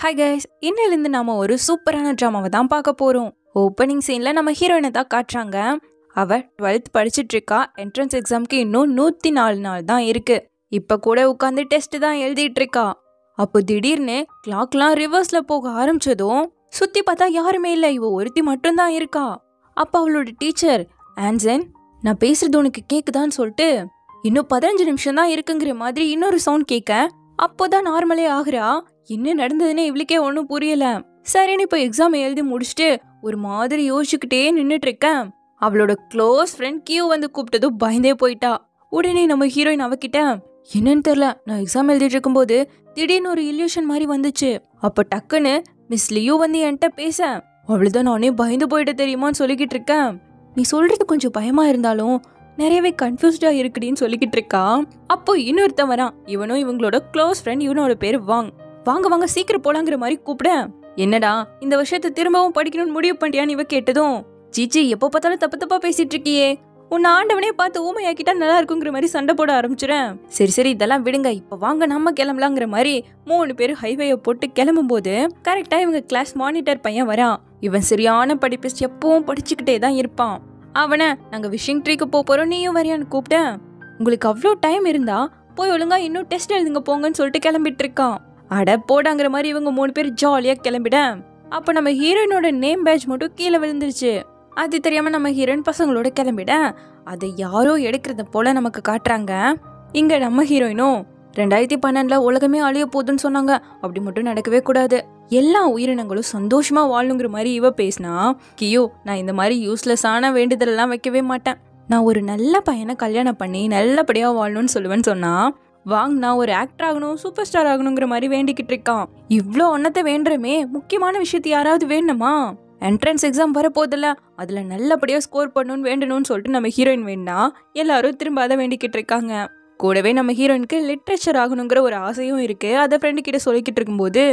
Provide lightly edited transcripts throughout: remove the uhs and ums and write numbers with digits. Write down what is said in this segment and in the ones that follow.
Hi guys, இன்னிலிருந்து நாம ஒரு சூப்பரான ட்ராமாவை தான் பார்க்க போறோம். ஓப்பனிங் சீன்ல நம்ம ஹீரோயினை தான் காட்டுறாங்க. அவ 12th படிச்சுட்டு இருக்கா. என்ட்ரன்ஸ் எக்ஸாம்க்கு இன்னும் 104 நாள் தான் இருக்கு. இப்ப கூட உட்காந்து டெஸ்ட் தான் எழுதிட்டு இருக்கா. அப்போ திடீர்னு கிளாக்லாம் ரிவர்ஸ்ல போக ஆரம்பிச்சதும் சுத்தி பார்த்தா யாருமே இல்லை, இவ ஒருத்தி மட்டும்தான் இருக்கா. அப்ப அவளோட டீச்சர் ஆன்சன், நான் பேசுறது உனக்கு கேக்குதான்னு சொல்லிட்டு இன்னும் 15 நிமிஷம் தான் இருக்குங்கிற மாதிரி இன்னொரு சவுண்ட் கேட்க அப்போதான் நார்மலே ஆகுறா. என்ன நடந்ததுன்னு இவளுக்கே ஒன்றும் புரியல. சரின்னு இப்போ எக்ஸாம் எழுதி முடிச்சுட்டு ஒரு மாதிரி யோசிச்சுக்கிட்டே நின்றுட்டு இருக்கேன். அவளோட க்ளோஸ் ஃப்ரெண்ட் கியூ வந்து கூப்பிட்டதும் பயந்தே போயிட்டா. உடனே நம்ம ஹீரோயின் அவகிட்ட, என்னன்னு தெரியல, நான் எக்ஸாம் எழுதிட்டு இருக்கும்போது திடீர்னு ஒரு இல்யூஷன் மாதிரி வந்துச்சு. அப்போ டக்குன்னு மிஸ் லியூ வந்து என்கிட்ட பேச அவ்வளவுதான் நானே பயந்து போயிட்ட தெரியுமான்னு சொல்லிக்கிட்டு இருக்கேன். நீ சொல்றது கொஞ்சம் பயமா இருந்தாலும் நிறையவே கன்ஃபியூஸ்டா இருக்குடின்னு சொல்லிக்கிட்டு இருக்கா. அப்போ இன்னொருத்தன் வரான். இவனும் இவங்களோட க்ளோஸ் ஃப்ரெண்ட். இவனோட பேரு வாங்க வாங்க சீக்கிரம் போலாங்கிற மாதிரி கூப்பிட, என்னடா இந்த வருஷத்தை திரும்பவும் படிக்கணும்னு முடிவு பண்ணியான்னு இவ கேட்டதும், சீச்சி எப்போ பார்த்தாலும் தப்பு தப்பா பேசிட்டு இருக்கியே, உன்னை ஆண்டவனே பார்த்து ஊமையாக்கிட்டா நல்லா இருக்குங்கிற மாதிரி சண்டை போட ஆரம்பிச்சிடேன். சரி இதெல்லாம் விடுங்க, இப்ப வாங்க நம்ம கிளம்பலாங்கிற மாதிரி 3 பேரும் ஹைவேயை போட்டு கிளம்பும் போது கரெக்டா இவங்க கிளாஸ் மானிட்டர் பையன் வரான். இவன் சரியான படிப்பிஸ்ட், எப்பவும் படிச்சுக்கிட்டே தான் இருப்பான். அவனை நாங்க விஷிங் ட்ரீக்கு போறோம், நீயும் வரையான்னு கூப்பிட்டேன். உங்களுக்கு அவ்வளோ டைம் இருந்தா போய் ஒழுங்கா இன்னும் டெஸ்ட் எழுதுங்க போங்கன்னு சொல்லிட்டு கிளம்பிட்டு இருக்கான். அட போடாங்கிற மாதிரி இவங்க 3 பேர் ஜாலியா கிளம்பிட. அப்ப நம்ம ஹீரோயினோட நேம் பேட்ச் மட்டும் கீழே விழுந்துருச்சு. அது தெரியாம நம்ம ஹீரோயின் பசங்களோட கிளம்பிட அதை யாரோ எடுக்கிறத போல நமக்கு காட்டுறாங்க. இங்க நம்ம ஹீரோயினும் 2012 உலகமே அழிய போகுதுன்னு சொன்னாங்க, அப்படி மட்டும் நடக்கவே கூடாது, எல்லா உயிரினங்களும் சந்தோஷமா வாழணுங்கிற மாதிரி இவ பேசினா, கியோ நான் இந்த மாதிரி யூஸ்லெஸ்ஸான வேண்டுதலெல்லாம் வைக்கவே மாட்டேன், நான் ஒரு நல்ல பையனை கல்யாணம் பண்ணி நல்லபடியா வாழணும்னு சொல்லுவேன்னு சொன்னா, நான் ஒரு ஆக்டர் ஆகணும், சூப்பர் ஸ்டார் ஆகணுங்கிற மாதிரி வேண்டிக்கிட்டு இருக்கான். இவ்வளோ ஒன்னத்தை வேண்டுறமே, முக்கியமான விஷயத்த யாராவது வேணுமா? என்ட்ரன்ஸ் எக்ஸாம் வரப்போதில்ல, அதுல நல்லபடியா ஸ்கோர் பண்ணணும்னு வேண்டணும்னு சொல்லிட்டு நம்ம ஹீரோயின் வேணா எல்லாரும் திரும்ப அதை வேண்டிக்கிட்டு இருக்காங்க. கூடவே நம்ம ஹீரோயினுக்கு லிட்ரேச்சர் ஆகணுங்கிற ஒரு ஆசையும் இருக்கு. அதை ஃப்ரெண்டு கிட்ட சொல்லிக்கிட்டு இருக்கும்போது,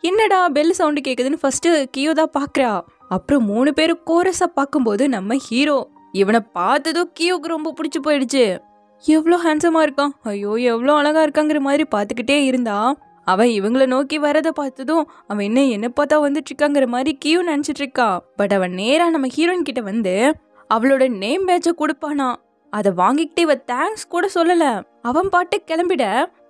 என்னடா பெல் சவுண்டு கேக்குதுன்னு ஃபர்ஸ்ட் கியோ தான் பாக்குறா. அப்புறம் 3 பேரும் கோரஸா பார்க்கும்போது நம்ம ஹீரோ, இவனை பார்த்ததும் கியோக்கு ரொம்ப பிடிச்சு போயிடுச்சு. எவ்வளோ ஹேண்ட்ஸமா இருக்கான், ஐயோ எவ்வளோ அழகா இருக்காங்கிற மாதிரி பார்த்துக்கிட்டே இருந்தா. அவன் இவங்களை நோக்கி வரதை பார்த்ததும் அவன் என்ன பார்த்தா வந்துட்டு இருக்காங்கிற மாதிரி கியூ நினைச்சிட்டு இருக்கா. பட் அவன் நேரா நம்ம ஹீரோயின் கிட்ட வந்து அவளோட நேம் பேட்சை கொடுப்பானா. அதை வாங்கிக்கிட்டே இவ தேங்க்ஸ் கூட சொல்லல. அவன் பாட்டு கிளம்பிட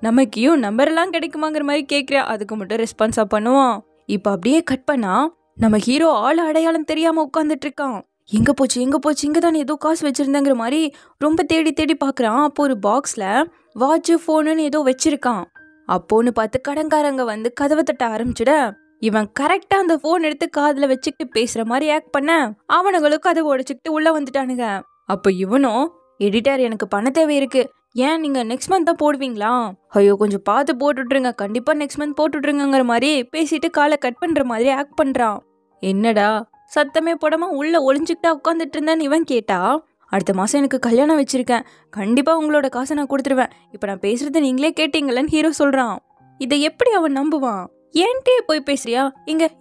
நம்ம கியூ நம்பர் எல்லாம் கிடைக்குமாங்கிற மாதிரி கேட்கிறா. அதுக்கு மட்டும் ரெஸ்பான்ஸா பண்ணுவான். இப்ப அப்படியே கட் பண்ணா நம்ம ஹீரோ ஆள் அடையாளம் தெரியாம உட்கார்ந்துட்டு இருக்கான். எங்க போச்சு இங்கதான் ஏதோ காசு வச்சிருந்தேங்கிற மாதிரி ரொம்ப தேடி பாக்குறான். அப்போ ஒரு பாக்ஸ்ல வாட்ச் போனுன்னு ஏதோ வச்சிருக்கான். அப்போன்னு பார்த்து கடன்காரங்க வந்து கதவை தட்ட ஆரம்பிச்சுட இவன் கரெக்டா அந்த போன் எடுத்து காதுல வச்சுக்கிட்டு பேசுற மாதிரி ஆக்ட் பண்ண அவனுங்களும் கதவை உடைச்சுக்கிட்டு உள்ள வந்துட்டானுங்க. அப்போ இவனும், எடிட்டர் எனக்கு பண தேவை இருக்கு, ஏன் நீங்க நெக்ஸ்ட் மந்த் தான் போடுவீங்களா, ஐயோ கொஞ்சம் பார்த்து போட்டுட்ருங்க, கண்டிப்பா நெக்ஸ்ட் மந்த் போட்டுட்ருங்கிற மாதிரி பேசிட்டு காலை கட் பண்ற மாதிரி ஆக்ட் பண்றான். என்னடா சத்தமே போடாம உள்ள ஒளிஞ்சுக்கிட்டா உட்காந்துட்டு இருந்தேன்னு இவன் கேட்டா, அடுத்த மாசம் எனக்கு கல்யாணம் வச்சிருக்கேன், கண்டிப்பா உங்களோட காசை நான் கொடுத்துருவேன், இப்ப நான் பேசுறத நீங்களே கேட்டீங்களன்னு ஹீரோ சொல்றான். இதை எப்படி அவன் நம்புவான்? ஏன்ட்டே போய் பேசுறியா,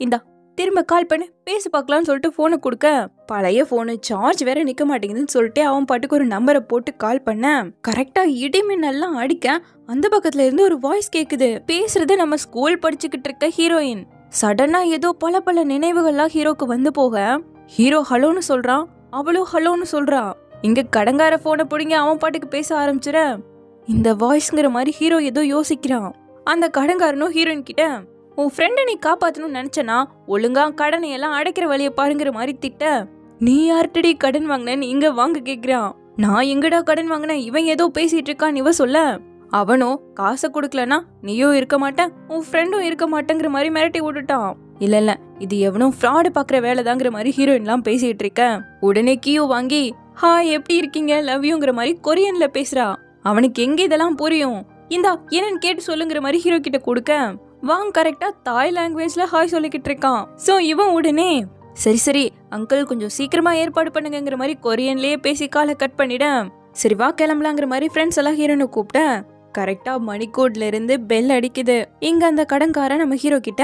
இந்தா திரும்ப கால் பண்ணு பேசி பார்க்கலாம்னு சொல்லிட்டு போனை கொடுக்க, பழைய போனு சார்ஜ் வேற நிக்க மாட்டேங்குதுன்னு சொல்லிட்டு அவன் பாட்டுக்கு ஒரு நம்பரை போட்டு கால் பண்ண கரெக்டா இடிமின்னெல்லாம் அடிக்க அந்த பக்கத்துல இருந்து ஒரு வாய்ஸ் கேக்குது. பேசுறது நம்ம ஸ்கூல் படிச்சுக்கிட்டு இருக்க ஹீரோயின். சடனா ஏதோ பல நினைவுகள்லாம் ஹீரோக்கு வந்து போக ஹீரோ ஹலோன்னு சொல்றான், அவளும் ஹலோன்னு சொல்றா. இங்க கடங்கார போனை பிடிங்க அவன் பாட்டுக்கு பேச ஆரம்பிச்சிட இந்த வாய்ஸ்ங்கிற மாதிரி ஹீரோ ஏதோ யோசிக்கிறான். அந்த கடங்காரனும் ஹீரோயின் கிட்ட, உன் ஃப்ரெண்டை நீ காப்பாத்தணும்னு நினைச்சனா ஒழுங்கா கடனை எல்லாம் அடைக்கிற வழியை பாருங்கிற மாதிரி திட்ட, நீ யார்கிட்டடி கடன் வாங்கினேன்னு இங்க வாங்க கேக்குறான். நான் எங்கடா கடன் வாங்கினேன், இவன் ஏதோ பேசிட்டு இருக்கான் இவ சொல்ல, அவனோ காசை கொடுக்கலனா நீயும் இருக்க மாட்டேன் உன் ஃப்ரெண்டும் இருக்க மாட்டேங்கிற மாதிரி மிரட்டி விட்டுட்டான். இல்ல இது எவனும் ஃப்ராடு பாக்குற வேலைதாங்கிற மாதிரி ஹீரோயின்லாம் பேசிட்டு இருக்க. உடனே கியூ வாங்கி, ஹாய் எப்படி இருக்கீங்க லவ் யூங்கிற மாதிரி கொரியன்ல பேசுறா. அவனுக்கு எங்க இதெல்லாம் புரியும், இந்தா என்னன்னு கேட்டு சொல்லுங்கிற மாதிரி ஹீரோ கிட்ட கொடுக்க கரெக்டா தாய் லாங்குவேஜ்ல ஹாய் சொல்லிக்கிட்டு இருக்கான். சோ இவன் உடனே சரி அங்கிள் கொஞ்சம் சீக்கிரமா ஏற்பாடு பண்ணுங்கிற மாதிரி கொரியன்லயே பேசி காலை கட் பண்ணிட, சரி வா கிளம்பலாங்கிற மாதிரி ஃப்ரெண்ட்ஸ் எல்லாம் ஹீரோனை கூப்பிட்ட கரெக்டா மணிக்கூட்ல இருந்து பெல் அடிக்குது. இங்க அந்த கடன்காரன் நம்ம ஹீரோ கிட்ட,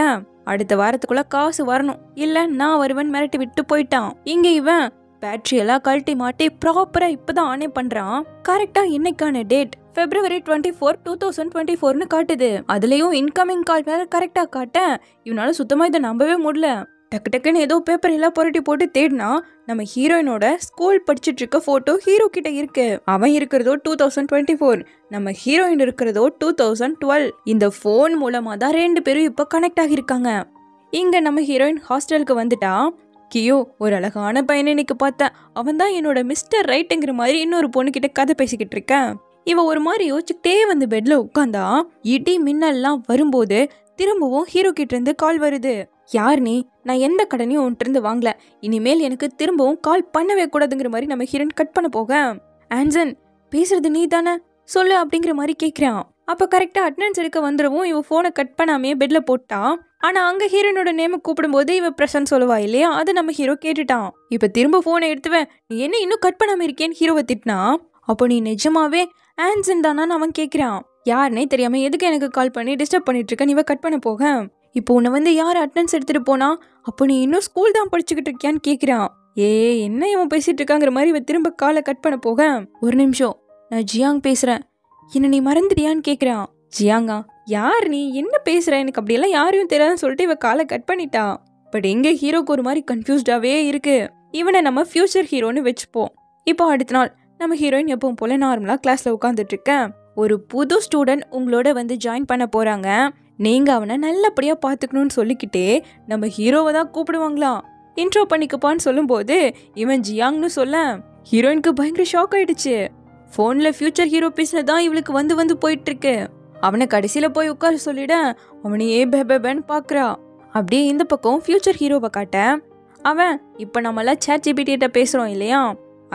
அடுத்த வாரத்துக்குள்ள காசு வரணும் இல்ல நான் வருவேன் மிரட்டி விட்டு போயிட்டான். இங்க இவன் பேட்டரி எல்லாம் கழட்டி மாட்டி ப்ராப்பரா இப்பதான் ஆனே பண்றான். கரெக்டா இன்னைக்கான டேட் February 24, 2024னு காட்டுது. அதுலயும் இன்கமிங் கால் வேற கரெக்டா காட்ட இவனால சுத்தமா இதை நம்பவே முடியல. டக்கு டக்குன்னு ஏதோ பேப்பர் எல்லாம் புரட்டி போட்டு தேடினா நம்ம ஹீரோயினோட ஸ்கூல் படிச்சுட்டு இருக்க போட்டோ ஹீரோ கிட்ட இருக்கு. அவன் இருக்கிறதோ 2024, நம்ம ஹீரோயின் இருக்கிறதோ 2012. இந்த போன் மூலமா தான் 2 பேரும் இப்ப கனெக்ட் ஆகியிருக்காங்க. இங்க நம்ம ஹீரோயின் ஹாஸ்டலுக்கு வந்துட்டா. கியோ, ஒரு அழகான பையனை இன்னைக்கு பார்த்தேன், அவன் தான் என்னோட மிஸ்டர் ரைட்டுங்கிற மாதிரி இன்னொரு பொண்ணு கிட்ட கதை பேசிக்கிட்டு இருக்கேன். இவ ஒரு மாதிரி யோசிச்சுக்கிட்டே வந்து பெட்ல உட்காந்தா இடி மின்னல்லாம் வரும்போது திரும்பவும் ஹீரோ கிட்ட இருந்து கால் வருது. யார் நீ? நான் எந்த கடனையும் உன்கிட்ட இருந்து வாங்கல, இனிமேல் எனக்கு திரும்பவும் கால் பண்ணவே கூடாதுங்கிற மாதிரி நம்ம ஹீரோயின் கட் பண்ண போக, ஆன்சன் பேசுறது நீ தானே சொல்லு அப்படிங்கிற மாதிரி கேட்கிறான். அப்ப கரெக்டா அட்டெண்டன்ஸ் எடுக்க வந்துடவும் இவ போனை கட் பண்ணாமே பெட்ல போட்டா. ஆனா அங்க ஹீரோனோட நேம கூப்பிடும் போது இவ பிரசன்ட் சொல்லுவா இல்லையா, அது நம்ம ஹீரோ கேட்டுட்டான். இப்ப திரும்ப போனை எடுத்துவேன், நீ என்ன இன்னும் கட் பண்ணாம இருக்கேன்னு ஹீரோவை திட்டினா. அப்போ நீ நிஜமாவே ஆன்சன் தானான்னு அவன் கேட்கிறான். யாருன்னே தெரியாம எதுக்கு எனக்கு கால் பண்ணி டிஸ்டர்ப் பண்ணிட்டு இருக்க, நீ கட் பண்ண போக. இப்போ உன்னை வந்து யார் அட்டெண்டன்ஸ் எடுத்துட்டு போனா, அப்போ நீ இன்னும் ஸ்கூல் தான் படிச்சுக்கிட்டு இருக்கியான்னு கேட்கிறான். என்ன இவன் பேசிட்டு இருக்காங்கிற மாதிரி இவ திரும்ப காலை கட் பண்ண போக, ஒரு நிமிஷம், நான் ஜியாங் பேசுறேன், என்ன நீ மறந்துடியான்னு கேட்கிறான். ஜியாங்கா? யார் நீ, என்ன பேசுற, எனக்கு அப்படியெல்லாம் யாரையும் தெரியாதுன்னு சொல்லிட்டு இவ காலை கட் பண்ணிட்டான். பட் எங்க ஹீரோக்கு ஒரு மாதிரி கன்ஃபியூஸ்டாவே இருக்கு. இவனை நம்ம ஃபியூச்சர் ஹீரோன்னு வச்சுப்போம். இப்போ அடுத்த நாள் நம்ம ஹீரோயின் எப்பவும் போல நார்மலா கிளாஸ்ல உட்காந்துட்டு இருக்கேன். ஒரு புது ஸ்டூடெண்ட் உங்களோட வந்து ஜாயின் பண்ண போறாங்க, நீங்க அவனை நல்லபடியா பாத்துக்கணும்னு சொல்லிக்கிட்டே நம்ம ஹீரோவை தான் கூப்பிடுவாங்களாம். இன்ட்ரோ பண்ணிக்கப்பான்னு சொல்லும் போது இவன் ஜியாங்னு சொல்ல ஹீரோயினுக்கு பயங்கர ஷாக் ஆயிடுச்சு. போன்ல ஃபியூச்சர் ஹீரோ பேசினதான் இவளுக்கு வந்து வந்து போயிட்டு இருக்கு. அவனை கடைசியில போய் உட்கார சொல்லிட அவனையே பேபேன்னு பாக்குறா. அப்படியே இந்த பக்கம் ஃபியூச்சர் ஹீரோவை காட்ட, அவன் இப்ப நம்மளாம் சேட் ஜிபிடி கிட்ட பேசுறோம் இல்லையா,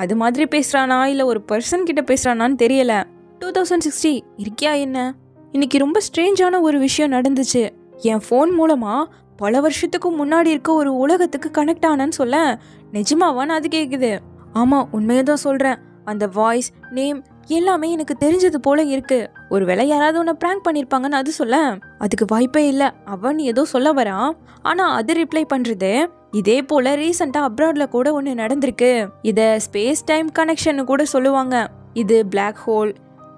அது மாதிரி பேசுறானா இல்ல ஒரு பர்சன் கிட்ட பேசுறானான்னு தெரியல. 2060 இருக்கியா என்ன? இன்னைக்கு ரொம்ப ஸ்ட்ரேஞ்சான ஒரு விஷயம் நடந்துச்சு. என் ஃபோன் மூலமா பல வருஷத்துக்கு முன்னாடி இருக்க ஒரு உலகத்துக்கு கனெக்ட் ஆனன்னு சொல்ல, நிஜமாவான்னு அது கேக்குது. ஆமா, உண்மையதான் சொல்றேன், அந்த வாய்ஸ், நேம் எல்லாமே எனக்கு தெரிஞ்சது போல இருக்கு. ஒருவேளை யாராவது உன்னை பிராங்க் பண்ணிருப்பாங்கன்னு அது சொல்ல, அதுக்கு வாய்ப்பே இல்ல, அவன் ஏதோ சொல்ல வரான். ஆனா அது ரிப்ளை பண்றது, இதே போல ரீசெண்டா அப்ராட்ல கூட ஒண்ணு நடந்திருக்கு, இத ஸ்பேஸ் டைம் கனெக்ஷன் கூட சொல்லுவாங்க, இது பிளாக் ஹோல்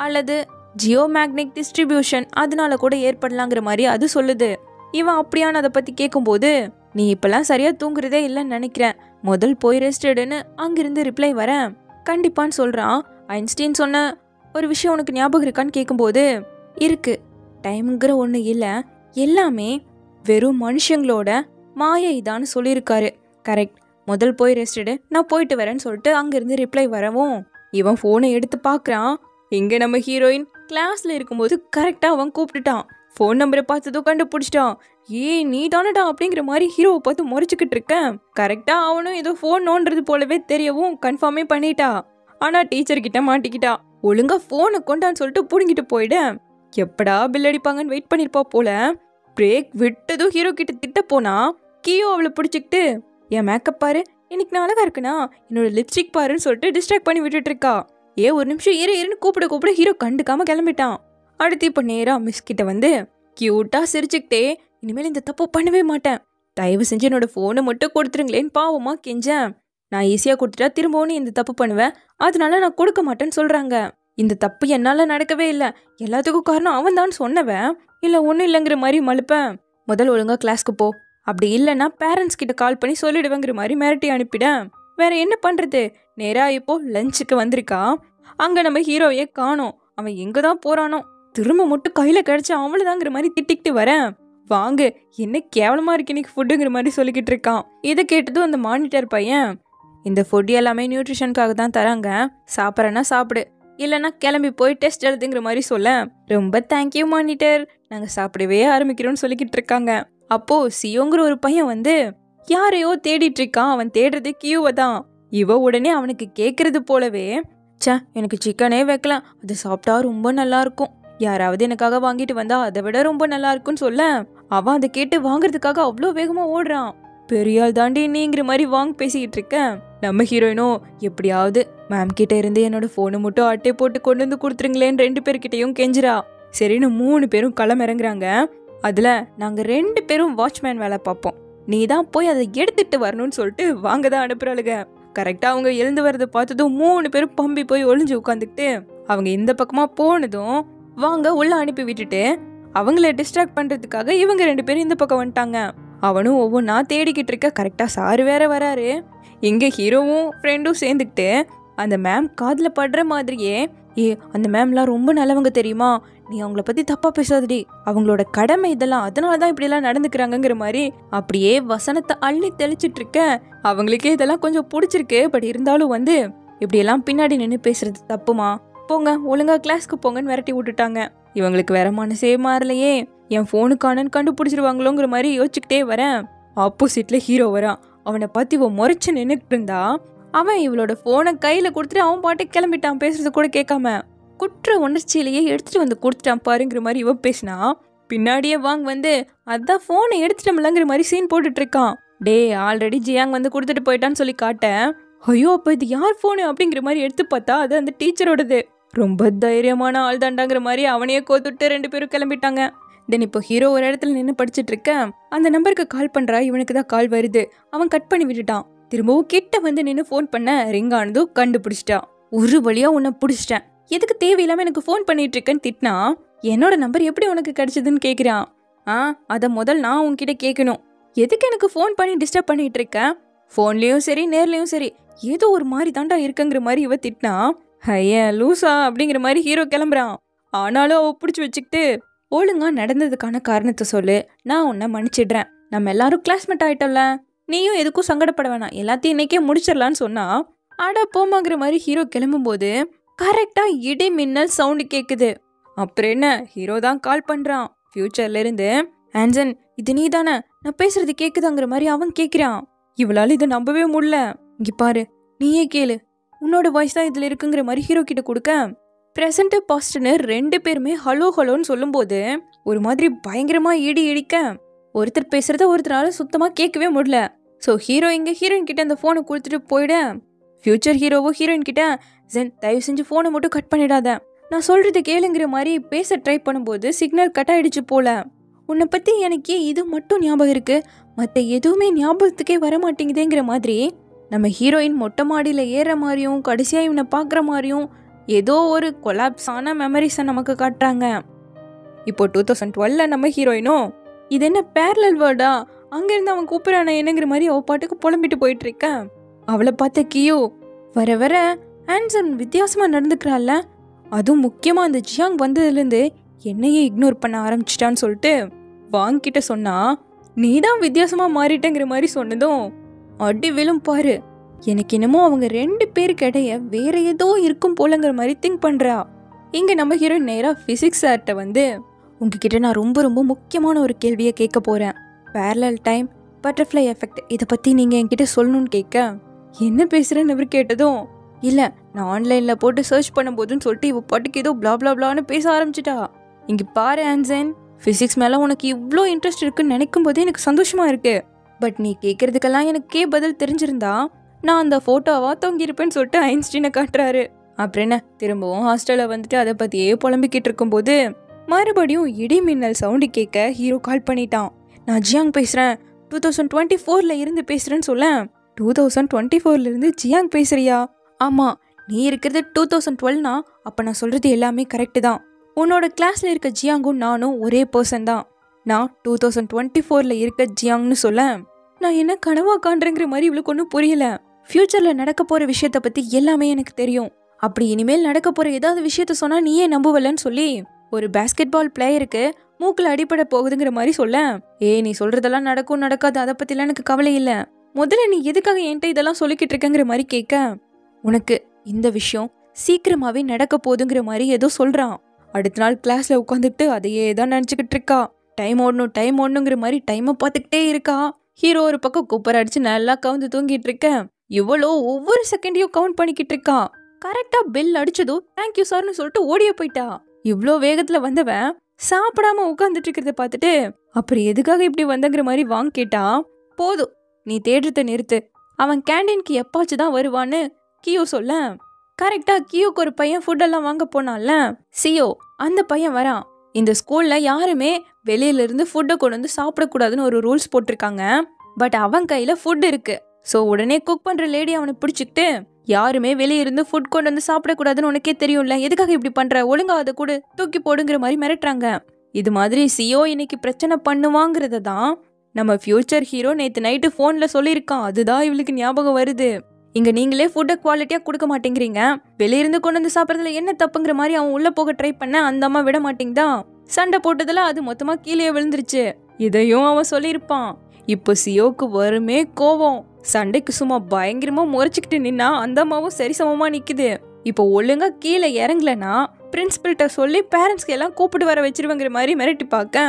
அல்லது ஜியோ மேக்னெட் டிஸ்ட்ரிபியூஷன் அதனால கூட ஏற்படலாங்கிற மாதிரி அது சொல்லுது. இவன் அப்படியான அதை பத்தி கேட்கும்போது, நீ இப்பெல்லாம் சரியா தூங்குறதே இல்லைன்னு நினைக்கிறேன், முதல் போய் ரெஸ்ட் எடுன்னு அங்கிருந்து ரிப்ளை வரேன். கண்டிப்பான்னு சொல்றான். ஐன்ஸ்டீன் சொன்ன ஒரு விஷயம் உனக்கு ஞாபகம் இருக்கான்னு கேட்கும்போது, இருக்கு, டைம்ங்கிற ஒண்ணு இல்ல, எல்லாமே வெறும் மனுஷங்களோட மாயை தான் சொல்லியிருக்காரு. கரெக்ட், முதல் போய் ரெஸ்ட் எடு, நான் போயிட்டு வரேன்னு சொல்லிட்டு அங்கிருந்து ரிப்ளை வரவும் இவன் போனை எடுத்து பாக்குறான். இங்க நம்ம ஹீரோயின் கிளாஸ்ல இருக்கும்போது கரெக்டா அவன் கூப்பிட்டுட்டான். போன் நம்பரை பார்த்ததும் கண்டுபிடிச்சிட்டான். நீ தானடா அப்படிங்கிற மாதிரி ஹீரோவை பார்த்து முறைச்சுக்கிட்டு இருக்கேன். கரெக்டா அவனும் ஏதோ போன் நோன்றது போலவே தெரியவும் கன்ஃபார்மே பண்ணிட்டா. ஆனா டீச்சர் கிட்ட மாட்டிக்கிட்டா. ஒழுங்கா போனை கொண்டான்னு சொல்லிட்டு புடுங்கிட்டு போயிட, எப்படா பில் அடிப்பாங்கன்னு வெயிட் பண்ணிருப்பா போல. பிரேக் விட்டதும் ஹீரோ கிட்ட திட்ட போனா, கியோ அவளை பிடிச்சிக்கிட்டு, என் மேக்கப் பாரு, இன்னைக்கு நான் அழகா இருக்குனா, என்னோட லிப்ஸ்டிக் பாருன்னு சொல்லிட்டு டிஸ்ட்ராக்ட் பண்ணி விட்டுட்டு இருக்கா. ஒரு நிமிஷம் இருன்னு கூப்பிட ஹீரோ கண்டுக்காம கிளம்பிட்டான். அடுத்து இப்ப நேரா மிஸ் கிட்ட வந்து கியூட்டா சிரிச்சுக்கிட்டே, இனிமேல் இந்த தப்பு பண்ணவே மாட்டேன், தயவு செஞ்சு என்னோட போனை மட்டும் கொடுத்துருங்களேன்னு பாவமா கெஞ்சேன். நான் ஈஸியா கொடுத்துட்டா திரும்பவும் இந்த தப்பு பண்ணுவேன், அதனால நான் கொடுக்க மாட்டேன்னு சொல்றாங்க. இந்த தப்பு என்னால நடக்கவே இல்லை, எல்லாத்துக்கும் காரணம் அவன் தான் சொன்னவன், இல்ல ஒன்னும் இல்லைங்கிற மாதிரி மழுப்பேன். முதல் ஒழுங்கா கிளாஸ்க்கு போ, அப்படி இல்லைன்னா பேரண்ட்ஸ் கிட்ட கால் பண்ணி சொல்லிடுவேங்கிற மாதிரி மிரட்டி அனுப்பிட்டேன். வேற என்ன பண்றது? நேரா இப்போ லஞ்சுக்கு வந்திருக்கா. அங்க நம்ம ஹீரோயே காணோம். அவன் எங்கதான் போறானோ, திரும்ப மட்டும் கையில கிடைச்சா அவளதாங்கிற மாதிரி திட்டிக்கிட்டு வரேன். வாங்க, என்ன கேவலமா இருக்கு இன்னைக்கு ஃபுட்டுங்கிற மாதிரி சொல்லிக்கிட்டு இருக்கான். இதை கேட்டதும் அந்த மானிட்டர் பையன், இந்த ஃபுட் எல்லாமே நியூட்ரிஷனுக்காக தான் தராங்க, சாப்பிட்றேன்னா சாப்பிடு, இல்லைன்னா கிளம்பி போய் டெஸ்ட் எழுதுங்கிற மாதிரி சொல்ல, ரொம்ப தேங்க்யூ மானிட்டர், நாங்க சாப்பிடவே ஆரம்பிக்கிறோம்னு சொல்லிக்கிட்டு இருக்காங்க. அப்போ சியோங்கிற ஒரு பையன் வந்து யாரையோ தேடிட்டு இருக்கான். அவன் தேடுறது கியூவை தான். இவ உடனே அவனுக்கு கேட்கறது போலவே, எனக்கு சிக்கனே வைக்கலாம், அது சாப்பிட்டா ரொம்ப நல்லா இருக்கும், யாராவது எனக்காக வாங்கிட்டு வந்தா அதை விட ரொம்ப நல்லா இருக்கும்னு சொல்ல, அவன் அதை கேட்டு வாங்குறதுக்காக அவ்வளோ வேகமா ஓடுறான். பெரியாள் தாண்டி நீங்கிற மாதிரி வாங்க பேசிக்கிட்டு இருக்கேன். நம்ம ஹீரோயினோ எப்படியாவது மேம் கிட்ட இருந்து என்னோட போனை மட்டும் அட்டை போட்டு கொண்டு வந்து கொடுத்துருங்களேன்னு 2 பேர்கிட்டையும் கெஞ்சிரா. சரின்னு 3 பேரும் களம் இறங்குறாங்க. அதுல நாங்க 2 பேரும் வாட்ச்மேன் வேலை பார்ப்போம், நீ தான் போய் அதை எடுத்துட்டு வரணும்னு சொல்லிட்டு வாங்க தான் அனுப்புறாளுங்க. கரெக்டா அவங்க எழுந்து வரதை பார்த்ததும் 3 பேரும் பம்பி போய் ஒளிஞ்சு உட்காந்துக்கிட்டு அவங்க இந்த பக்கமா போனதும் வாங்க உள்ள அனுப்பி விட்டுட்டு அவங்கள டிஸ்ட்ராக்ட் பண்றதுக்காக இவங்க 2 பேரும் இந்த பக்கம் வந்துட்டாங்க. அவனும் ஒவ்வொன்றா தேடிக்கிட்டு இருக்க. கரெக்டா சாரு வேற வராரு. இங்க ஹீரோவும் ஃப்ரெண்டும் சேர்ந்துக்கிட்டு அந்த மேம் காதுல படுற மாதிரியே, அந்த மேம்லாம் ரொம்ப நல்லவங்க தெரியுமா, நீ அவங்கள பத்தி தப்பா பேசாதடி, அவங்களோட கடமை இதெல்லாம், அதனாலதான் இப்படி எல்லாம் நடந்துக்கிறாங்கிற மாதிரி அப்படியே வசனத்தை அள்ளி தெளிச்சிட்டு இருக்க. அவங்களுக்கே இதெல்லாம் கொஞ்சம் பிடிச்சிருக்கு. பட் இருந்தாலும் இப்படி எல்லாம் பின்னாடி நின்று பேசுறது தப்புமா, போங்க ஒழுங்கா கிளாஸ்க்கு போங்கன்னு விரட்டி விட்டுட்டாங்க. இவங்களுக்கு வேற மனசே மாறலையே, என் போனுக்கானு கண்டுபிடிச்சிருவாங்களோங்கிற மாதிரி யோசிச்சுக்கிட்டே வரேன். ஆப்போசிட்ல ஹீரோ வரான். அவனை பார்த்து இவன் முறைச்சு நின்றுட்டு இருந்தா அவன் இவளோட போனை கையில கொடுத்துட்டு அவன் பாட்டுக்கு கிளம்பிட்டான், பேசுறது கூட கேட்காம. குற்ற உணர்ச்சியிலேயே எடுத்துட்டு கொடுத்துட்டான் பாருங்கிற மாதிரி இவன் பேசினா, பின்னாடியே வாங்க அதான் போனை எடுத்துட்டோம்லங்கிற மாதிரி சீன் போட்டுட்டு இருக்கான். டே ஆல்ரெடி ஜியாங் கொடுத்துட்டு போயிட்டான்னு சொல்லி காட்டேன். ஐயோ அப்ப இது யார் போனு அப்படிங்கிற மாதிரி எடுத்து பார்த்தா அது அந்த டீச்சரோடது. ரொம்ப தைரியமான ஆள் தாண்டாங்கிற மாதிரி அவனையே கோத்துட்டு 2 பேரும் கிளம்பிட்டாங்க. தென் இப்போ ஹீரோ ஒரு இடத்துல நின்று படிச்சுட்டு இருக்க. அந்த நம்பருக்கு கால் பண்றா. இவனுக்கு தான் கால் வருது. அவன் கட் பண்ணி விட்டுட்டான். திரும்பவும் கிட்ட நின்று ஃபோன் பண்ண ரிங் ஆனதும் கண்டுபிடிச்சிட்டான். ஒரு வழியா உன்னை பிடிச்சிட்டேன், எதுக்கு தேவையில்லாம எனக்கு ஃபோன் பண்ணிட்டு இருக்கேன்னு திட்டினா, என்னோட நம்பர் எப்படி உனக்கு கிடைச்சதுன்னு கேட்குறான். அதை முதல் நான் உன்கிட்ட கேட்கணும், எதுக்கு எனக்கு ஃபோன் பண்ணி டிஸ்டர்ப் பண்ணிட்டு இருக்கேன், ஃபோன்லயும் சரி நேர்லயும் சரி ஏதோ ஒரு மாதிரி தாண்டா இருக்குங்கிற மாதிரி இவ திட்டினா, ஐயா லூசா அப்படிங்கிற மாதிரி ஹீரோ கிளம்புறான். ஆனாலும் அவ பிடிச்சி வச்சுக்கிட்டு, ஒழுங்கா நடந்ததுக்கான காரணத்தை சொல்லு, நான் உன்னை மன்னிச்சிடுறேன், நம்ம எல்லாரும் கிளாஸ்மேட் ஆயிட்டோம்ல, நீயும் எதுக்கும் சங்கடப்பட வேணாம், எல்லாத்தையும் இன்னைக்கே முடிச்சிடலான்னு சொன்னா, அட போமாங்கிற மாதிரி ஹீரோ கிளம்பும் போது கரெக்டா இடி மின்னல் சவுண்டு கேக்குது. அப்புறம் என்ன, ஹீரோ தான் கால் பண்றான் ஃபியூச்சர்ல இருந்து. ஆன்சன் இது நீ தானே, நான் பேசுறது கேக்குதாங்கிற மாதிரி அவன் கேட்கிறான். இவளால இதை நம்பவே முடியல. இங்க பாரு நீயே கேளு, உன்னோட வாய்ஸ் தான் இதுல இருக்குங்கிற மாதிரி ஹீரோ கிட்ட கொடுக்க, ப்ரெசன்ட் பாஸ்ட்னு 2 பேருமே ஹலோ ஹலோன்னு சொல்லும் போது ஒரு மாதிரி பயங்கரமா இடி இடிக்க, ஒருத்தர் பேசுறத ஒருத்தரால சுத்தமா கேட்கவே முடியல. ஸோ ஹீரோ இங்க ஹீரோயின் கிட்ட அந்த போனை கொடுத்துட்டு போயிட, ஃபியூச்சர் ஹீரோவோ ஹீரோயின் கிட்ட, ஜென் தயவு செஞ்சு போனை மட்டும் கட் பண்ணிடாத, நான் சொல்றது கேளுங்கிற மாதிரி பேச ட்ரை பண்ணும்போது சிக்னல் கட் ஆயிடுச்சு போல. உன்னை பத்தி எனக்கு இது மட்டும் ஞாபகம் இருக்கு, மற்ற எதுவுமே ஞாபகத்துக்கே வர மாட்டேங்குதேங்கிற மாதிரி நம்ம ஹீரோயின் மொட்டை மாடியில ஏற மாதிரியும் கடைசியா இவனை பாக்குற மாதிரியும் ஏதோ ஒரு கொலாப்ஸ் ஆன மெமரிஸை நமக்கு காட்டுறாங்க. இப்போ 2012 நம்ம ஹீரோயினும், இது என்ன பேரலல் வேர்டா, அங்கிருந்து அவன் கூப்பிடுறான என்னங்கிற மாதிரி அவ பாட்டுக்கு புலம்பிட்டு போயிட்டு இருக்க. அவளை பார்த்த கியோ, வர வர ஆன்சன் வித்தியாசமா நடந்துக்கிறாள்ல, அதுவும் முக்கியமா அந்த ஜியாங் வந்ததுலேருந்து என்னையே இக்னோர் பண்ண ஆரம்பிச்சிட்டான்னு சொல்லிட்டு வாங்கிட்ட சொன்னா, நீ தான் வித்தியாசமா மாறிட்டேங்கிற மாதிரி சொன்னதும் அடி விழும் பாரு. எனக்கு என்னமோ அவங்க 2 பேருக்கு இடைய வேற ஏதோ இருக்கும் போலங்கிற மாதிரி திங்க் பண்றா. இங்க நம்ம ஹீரோயின் நேரா பிசிக்ஸ் சார்ட்ட உங்ககிட்ட நான் ரொம்ப ரொம்ப முக்கியமான ஒரு கேள்வியை கேட்க போறேன், பேரலல் டைம் பட்டர்ஃப்ளை எஃபெக்ட் இதை பத்தி நீங்க என்கிட்ட சொல்லணும்னு கேட்க, என்ன பேசுறேன்னு இவர் கேட்டதும், இல்ல நான் ஆன்லைன்ல போட்டு சர்ச் பண்ணும்போதுன்னு சொல்லிட்டு இவ பாட்டுக்கு ஏதோ பிளா பிளா பிளான்னு பேச ஆரம்பிச்சிட்டா. இங்க பாரு ஆன்சன், பிசிக்ஸ் மேல உனக்கு இவ்வளோ இன்ட்ரெஸ்ட் இருக்குன்னு நினைக்கும் போதே எனக்கு சந்தோஷமா இருக்கு. பட் நீ கேட்கறதுக்கெல்லாம் எனக்கே பதில் தெரிஞ்சிருந்தா நான் அந்த போட்டோவா தொங்கிருப்பேன்னு சொல்லிட்டு ஐன்ஸ்டீனை காட்டுறாரு. அப்புறம் என்ன, திரும்பவும் ஹாஸ்டல்ல அதை பத்தியே புலம்பிக்கிட்டு இருக்கும்போது மறுபடியும் இடி மின்னல் சவுண்டு கேட்க ஹீரோ கால் பண்ணிட்டான். நான் ஜியாங் பேசுறேன், 2024ல இருந்து பேசுறேன்னு சொல்ல. 2024ல இருந்து ஜியாங் பேசுறியா? ஆமா, நீ இருக்கிறது 2012னா அப்ப நான் சொல்றது எல்லாமே கரெக்டு தான். உன்னோட கிளாஸ்ல இருக்க ஜியாங்கும் நானும் ஒரே பர்சன் தான். நான் 2024ல இருக்க ஜியாங்னு சொல்ல, நான் என்ன கனவா காண்றேங்கிற மாதிரி இவளுக்கு ஒன்றும் புரியல. ஃபியூச்சர்ல நடக்க போற விஷயத்த பத்தி எல்லாமே எனக்கு தெரியும், அப்படி இனிமேல் நடக்க போற ஏதாவது விஷயத்த சொன்னா நீயே நம்புவலன்னு சொல்லி ஒரு பேஸ்கெட் பால் பிளேயருக்கு மூக்குல அடிப்பட போகுதுங்கிற மாதிரி சொல்ல, நீ சொல்றதெல்லாம் நடக்கும் நடக்காது அதை பத்திலாம் எனக்கு கவலை இல்ல, முதல்ல நீ எதுக்காக என்கிட்ட இதெல்லாம் சொல்லிக்கிட்டு இருக்கங்கிற மாதிரி கேட்க, உனக்கு இந்த விஷயம் சீக்கிரமாவே நடக்க போகுதுங்கிற மாதிரி ஏதோ சொல்றான். அடுத்த நாள் கிளாஸ்ல உட்காந்துட்டு அதையே தான் நினைச்சுக்கிட்டு இருக்கா. டைம் ஓடணுங்கிற மாதிரி டைமை பார்த்துக்கிட்டே இருக்கா. ஹீரோ ஒரு பக்கம் குப்பர் அடிச்சு நல்லா கவுந்து தூங்கிட்டு இருக்க, இவ்வளோ ஒவ்வொரு செகண்டையும் கவுண்ட் பண்ணிக்கிட்டு இருக்கா. கரெக்டா பெல் அடிச்சதும் தேங்க்யூ சார்னு சொல்லிட்டு ஓடிய போயிட்டா. இவ்வளோ வேகத்துல வந்தவன் சாப்பிடாம உட்காந்துட்டு இருக்கிறத பார்த்துட்டு, அப்புறம் எதுக்காக இப்படி வந்தங்கிற மாதிரி வாங்க கேட்டா, போதும் நீ தேடுறத நிறுத்து, அவன் கேண்டீனுக்கு எப்பாச்சும் தான் வருவான்னு கியோ சொல்ல. கரெக்டா கியோக்கு ஒரு பையன் ஃபுட்டெல்லாம் வாங்க போனான்ல சியோ, அந்த பையன் வரான். இந்த ஸ்கூல்ல யாருமே வெளியில இருந்து ஃபுட்டை கொண்டு சாப்பிடக்கூடாதுன்னு ஒரு ரூல்ஸ் போட்டிருக்காங்க. பட் அவன் கையில ஃபுட் இருக்கு. ஸோ உடனே குக் பண்ற லேடி அவனை பிடிச்சிக்கிட்டு, யாருமே வெளியே இருந்து ஃபுட் கொண்டு வந்து சாப்பிடக்கூடாதுன்னு உனக்கே தெரியும்ல, எதுக்காக இப்படி பண்ற, ஒழுங்கா அதை கூட தூக்கி போடுங்கிற மாதிரி மிரட்டுறாங்க. இது மாதிரி சியோ இன்னைக்கு பிரச்சனை பண்ணுவாங்கிறத தான் நம்ம ஃபியூச்சர் ஹீரோ நேற்று நைட்டு ஃபோனில் சொல்லியிருக்கான். அதுதான் இவளுக்கு ஞாபகம் வருது. இங்கே நீங்களே ஃபுட்டை குவாலிட்டியாக கொடுக்க மாட்டேங்கிறீங்க, வெளியிருந்து கொண்டு வந்து சாப்பிட்றதுல என்ன தப்புங்கிற மாதிரி அவன் உள்ளே போக ட்ரை பண்ண அந்த அம்மா விட மாட்டேங்குதான். சண்டை போட்டதில் அது மொத்தமாக கீழே விழுந்துருச்சு. இதையும் அவன் சொல்லியிருப்பான். இப்போ சியோக்கு வருமே கோவம். சண்டைக்கு சும்மா பயங்கரமா முறைச்சிக்கிட்டு நின்னா அந்த அம்மாவும் சரிசமமா நிக்குது. இப்போ ஒழுங்கா கீழே இறங்கலனா பிரின்சிபல்கிட்ட சொல்லி பேரண்ட்ஸ்க்கு எல்லாம் கூப்பிட்டு வர வச்சிருவங்கிற மாதிரி மிரட்டி பார்க்க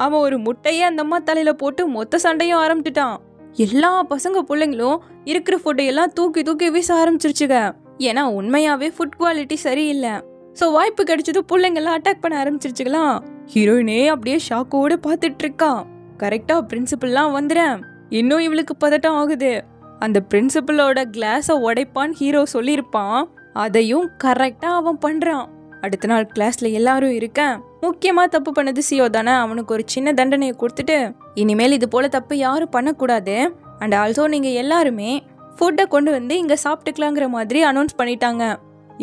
அவன் ஒரு முட்டையே அந்த அம்மா தலையில போட்டு மொத்த சண்டையும் ஆரம்பிச்சுட்டான். எல்லா பசங்க பிள்ளைங்களும் இருக்கிற ஃபுட்டையெல்லாம் தூக்கி தூக்கி வீச ஆரம்பிச்சிருச்சுங்க. ஏன்னா உண்மையாவே ஃபுட் குவாலிட்டி சரியில்லை. ஸோ வாய்ப்பு கிடைச்சது பிள்ளைங்கெல்லாம் அட்டாக் பண்ண ஆரம்பிச்சிருச்சுக்கலாம். ஹீரோயினே அப்படியே ஷாக்கோடு பார்த்துட்டு இருக்கான். கரெக்டா பிரின்சிபல்லாம் வந்துறேன். இன்னும் இவளுக்கு பதட்டம் ஆகுது. அந்த பிரின்சிபலோட கிளாஸை உடைப்பான்னு ஹீரோ சொல்லியிருப்பான். அதையும் கரெக்டா அவன் பண்றான். அடுத்த நாள் கிளாஸ்ல எல்லாரும் இருக்க முக்கியமா தப்பு பண்ணது சியோ தானே. அவனுக்கு ஒரு சின்ன தண்டனையை கொடுத்துட்டு இனிமேல் இது போல தப்பு யாரும் பண்ணக்கூடாது, அண்ட் ஆல்சோ நீங்க எல்லாருமே ஃபுட்டை கொண்டு வந்து இங்க சாப்பிட்டுக்கலாங்கிற மாதிரி அனௌன்ஸ் பண்ணிட்டாங்க.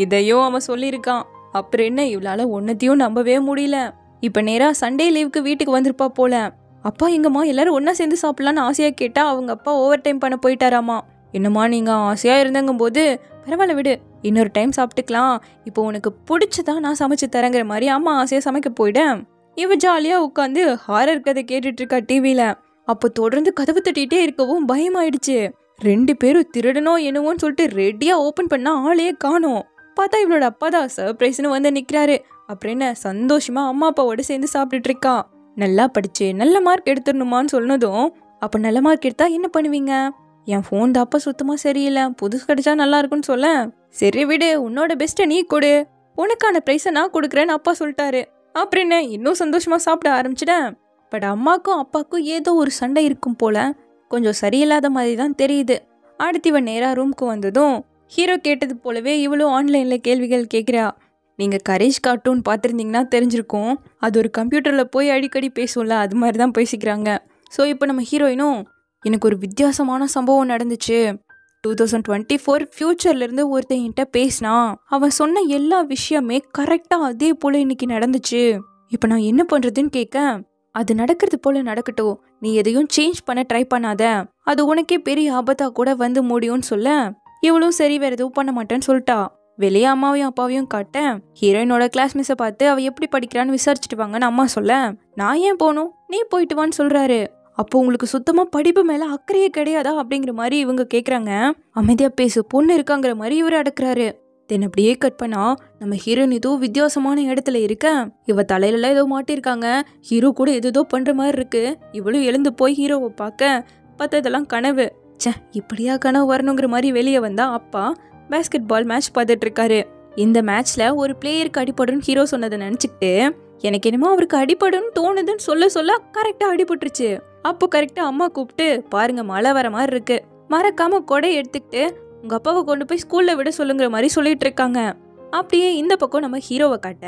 இதையும் அவன் சொல்லியிருக்கான். அப்புறம் என்ன, இவளால ஒன்னத்தையும் நம்பவே முடியல. இப்ப நேரா சண்டே லீவுக்கு வீட்டுக்கு வந்திருப்பா போல. அப்பா எங்கம்மா எல்லாரும் ஒன்னா சேர்ந்து சாப்பிடலான்னு ஆசையா கேட்டா அவங்க அப்பா ஓவர் டைம் பண்ண போயிட்டாராமா. என்னம்மா நீங்க ஆசையா இருந்தங்கும் போது பரவாயில்ல விடு, இன்னொரு டைம் சாப்பிட்டுக்கலாம், இப்போ உனக்கு பிடிச்சதா நான் சமைச்சு தரேங்கிற மாதிரி அம்மா ஆசையா சமைக்க போயிட்டேன். இவ ஜாலியா உட்காந்து ஹாரர் கதை கேட்டுட்டு இருக்கா டிவியில. அப்போ தொடர்ந்து கதவு தட்டிகிட்டே இருக்கவும் பயமாயிடுச்சு. 2 பேரும் திருடனோ என்னவோன்னு சொல்லிட்டு ரெடியா ஓபன் பண்ணா ஆளையே காணோம். பார்த்தா இவளோட அப்பா தான் சர்ப்ரைஸ்னு வந்து நிக்கிறாரு. அப்புறம் என்ன சந்தோஷமா அம்மா அப்பாவோட சேர்ந்து சாப்பிட்டுட்டு இருக்கா. நல்லா படிச்சு நல்ல மார்க் எடுத்துடணுமான்னு சொன்னதும், அப்ப நல்ல மார்க் எடுத்தா என்ன பண்ணுவீங்க? என் ஃபோன் தாப்பா சுத்தமா சரியில்லை, புதுசு கிடைச்சா நல்லா இருக்குன்னு சொல்ல. சரி விடு, உன்னோட பெஸ்ட்டை நீ கொடு, உனக்கான பிரைஸை நான் கொடுக்குறேன்னு அப்பா சொல்லிட்டாரு. அப்புறம் என்ன, இன்னும் சந்தோஷமா சாப்பிட ஆரம்பிச்சிட்டேன். பட் அம்மாக்கும் அப்பாவுக்கும் ஏதோ ஒரு சண்டை இருக்கும் போல, கொஞ்சம் சரியில்லாத மாதிரி தான் தெரியுது. அடுத்து இவன் நேரா ரூம்க்கு வந்ததும் ஹீரோ கேட்டது போலவே இவளும் ஆன்லைன்ல கேள்விகள் கேட்குறா. நீங்க கரேஜ் கார்ட்டூன் பார்த்துருந்தீங்கன்னா தெரிஞ்சிருக்கும், அது ஒரு கம்ப்யூட்டர்ல போய் அடிக்கடி பேசும்ல, அது மாதிரி தான் பேசிக்கிறாங்க. ஸோ இப்போ நம்ம ஹீரோயினும் எனக்கு ஒரு வித்தியாசமான சம்பவம் நடந்துச்சு. 2024 ஃபியூச்சர்லேருந்து ஒருத்தன் என்கிட்ட பேசினா, அவன் சொன்ன எல்லா விஷயமே கரெக்டாக அதே போல் இன்னைக்கு நடந்துச்சு. இப்போ நான் என்ன பண்ணுறதுன்னு கேட்க, அது நடக்கிறது போல நடக்கட்டும், நீ எதையும் சேஞ்ச் பண்ண ட்ரை பண்ணாத, அது உனக்கே பெரிய ஆபத்தாக கூட வந்து முடியும்னு சொல்ல, இவளும் சரி வேறு எதுவும் பண்ண மாட்டேன்னு சொல்லிட்டா. வெளியே அம்மாவையும் அப்பாவையும் காட்ட ஹீரோயினோட கிளாஸ் மிஸ்ஸை பார்த்து அவள் எப்படி படிக்கிறான்னு விசாரிச்சுட்டு வாங்கன்னு அம்மா சொல்ல, நான் ஏன் போகணும், நீ போயிட்டு வான்னு சொல்கிறாரு. அப்போ உங்களுக்கு சுத்தமாக படிப்பு மேலே அக்கறையே கிடையாதா அப்படிங்கிற மாதிரி இவங்க கேட்குறாங்க. அமைதியாக பேசு, பொண்ணு இருக்காங்கிற மாதிரி இவர் அடக்குறாரு. தென் அப்படியே கட் பண்ணா நம்ம ஹீரோயின் ஏதோ வித்தியாசமான இடத்துல இருக்க, இவ தலையிலலாம் ஏதோ மாட்டிருக்காங்க, ஹீரோ கூட ஏதோ பண்ணுற மாதிரி இருக்கு. இவளும் எழுந்து போய் ஹீரோவை பார்த்தா இதெல்லாம் கனவு, இப்படியா கனவு வரணுங்கிற மாதிரி வெளியே வந்தா அப்பா பேஸ்கெட் பால் மேட்ச் பார்த்துட்டு இருக்காரு. இந்த மேட்ச்ல ஒரு பிளேயருக்கு அடிபடுன்னு ஹீரோ சொன்னதை நினைச்சுக்கிட்டு, எனக்கு என்னமோ அவருக்கு அடிபடுன்னு தோணுதுன்னு சொல்ல கரெக்டா அடிபட்டுருச்சு. அப்போ கரெக்டா அம்மா கூப்பிட்டு, பாருங்க மழை வர மாதிரி இருக்கு, மறக்காம கொடை எடுத்துக்கிட்டு உங்க அப்பாவை கொண்டு போய் ஸ்கூல்ல விட சொல்லுங்கிற மாதிரி சொல்லிட்டு இருக்காங்க. அப்படியே இந்த பக்கம் நம்ம ஹீரோவை காட்ட,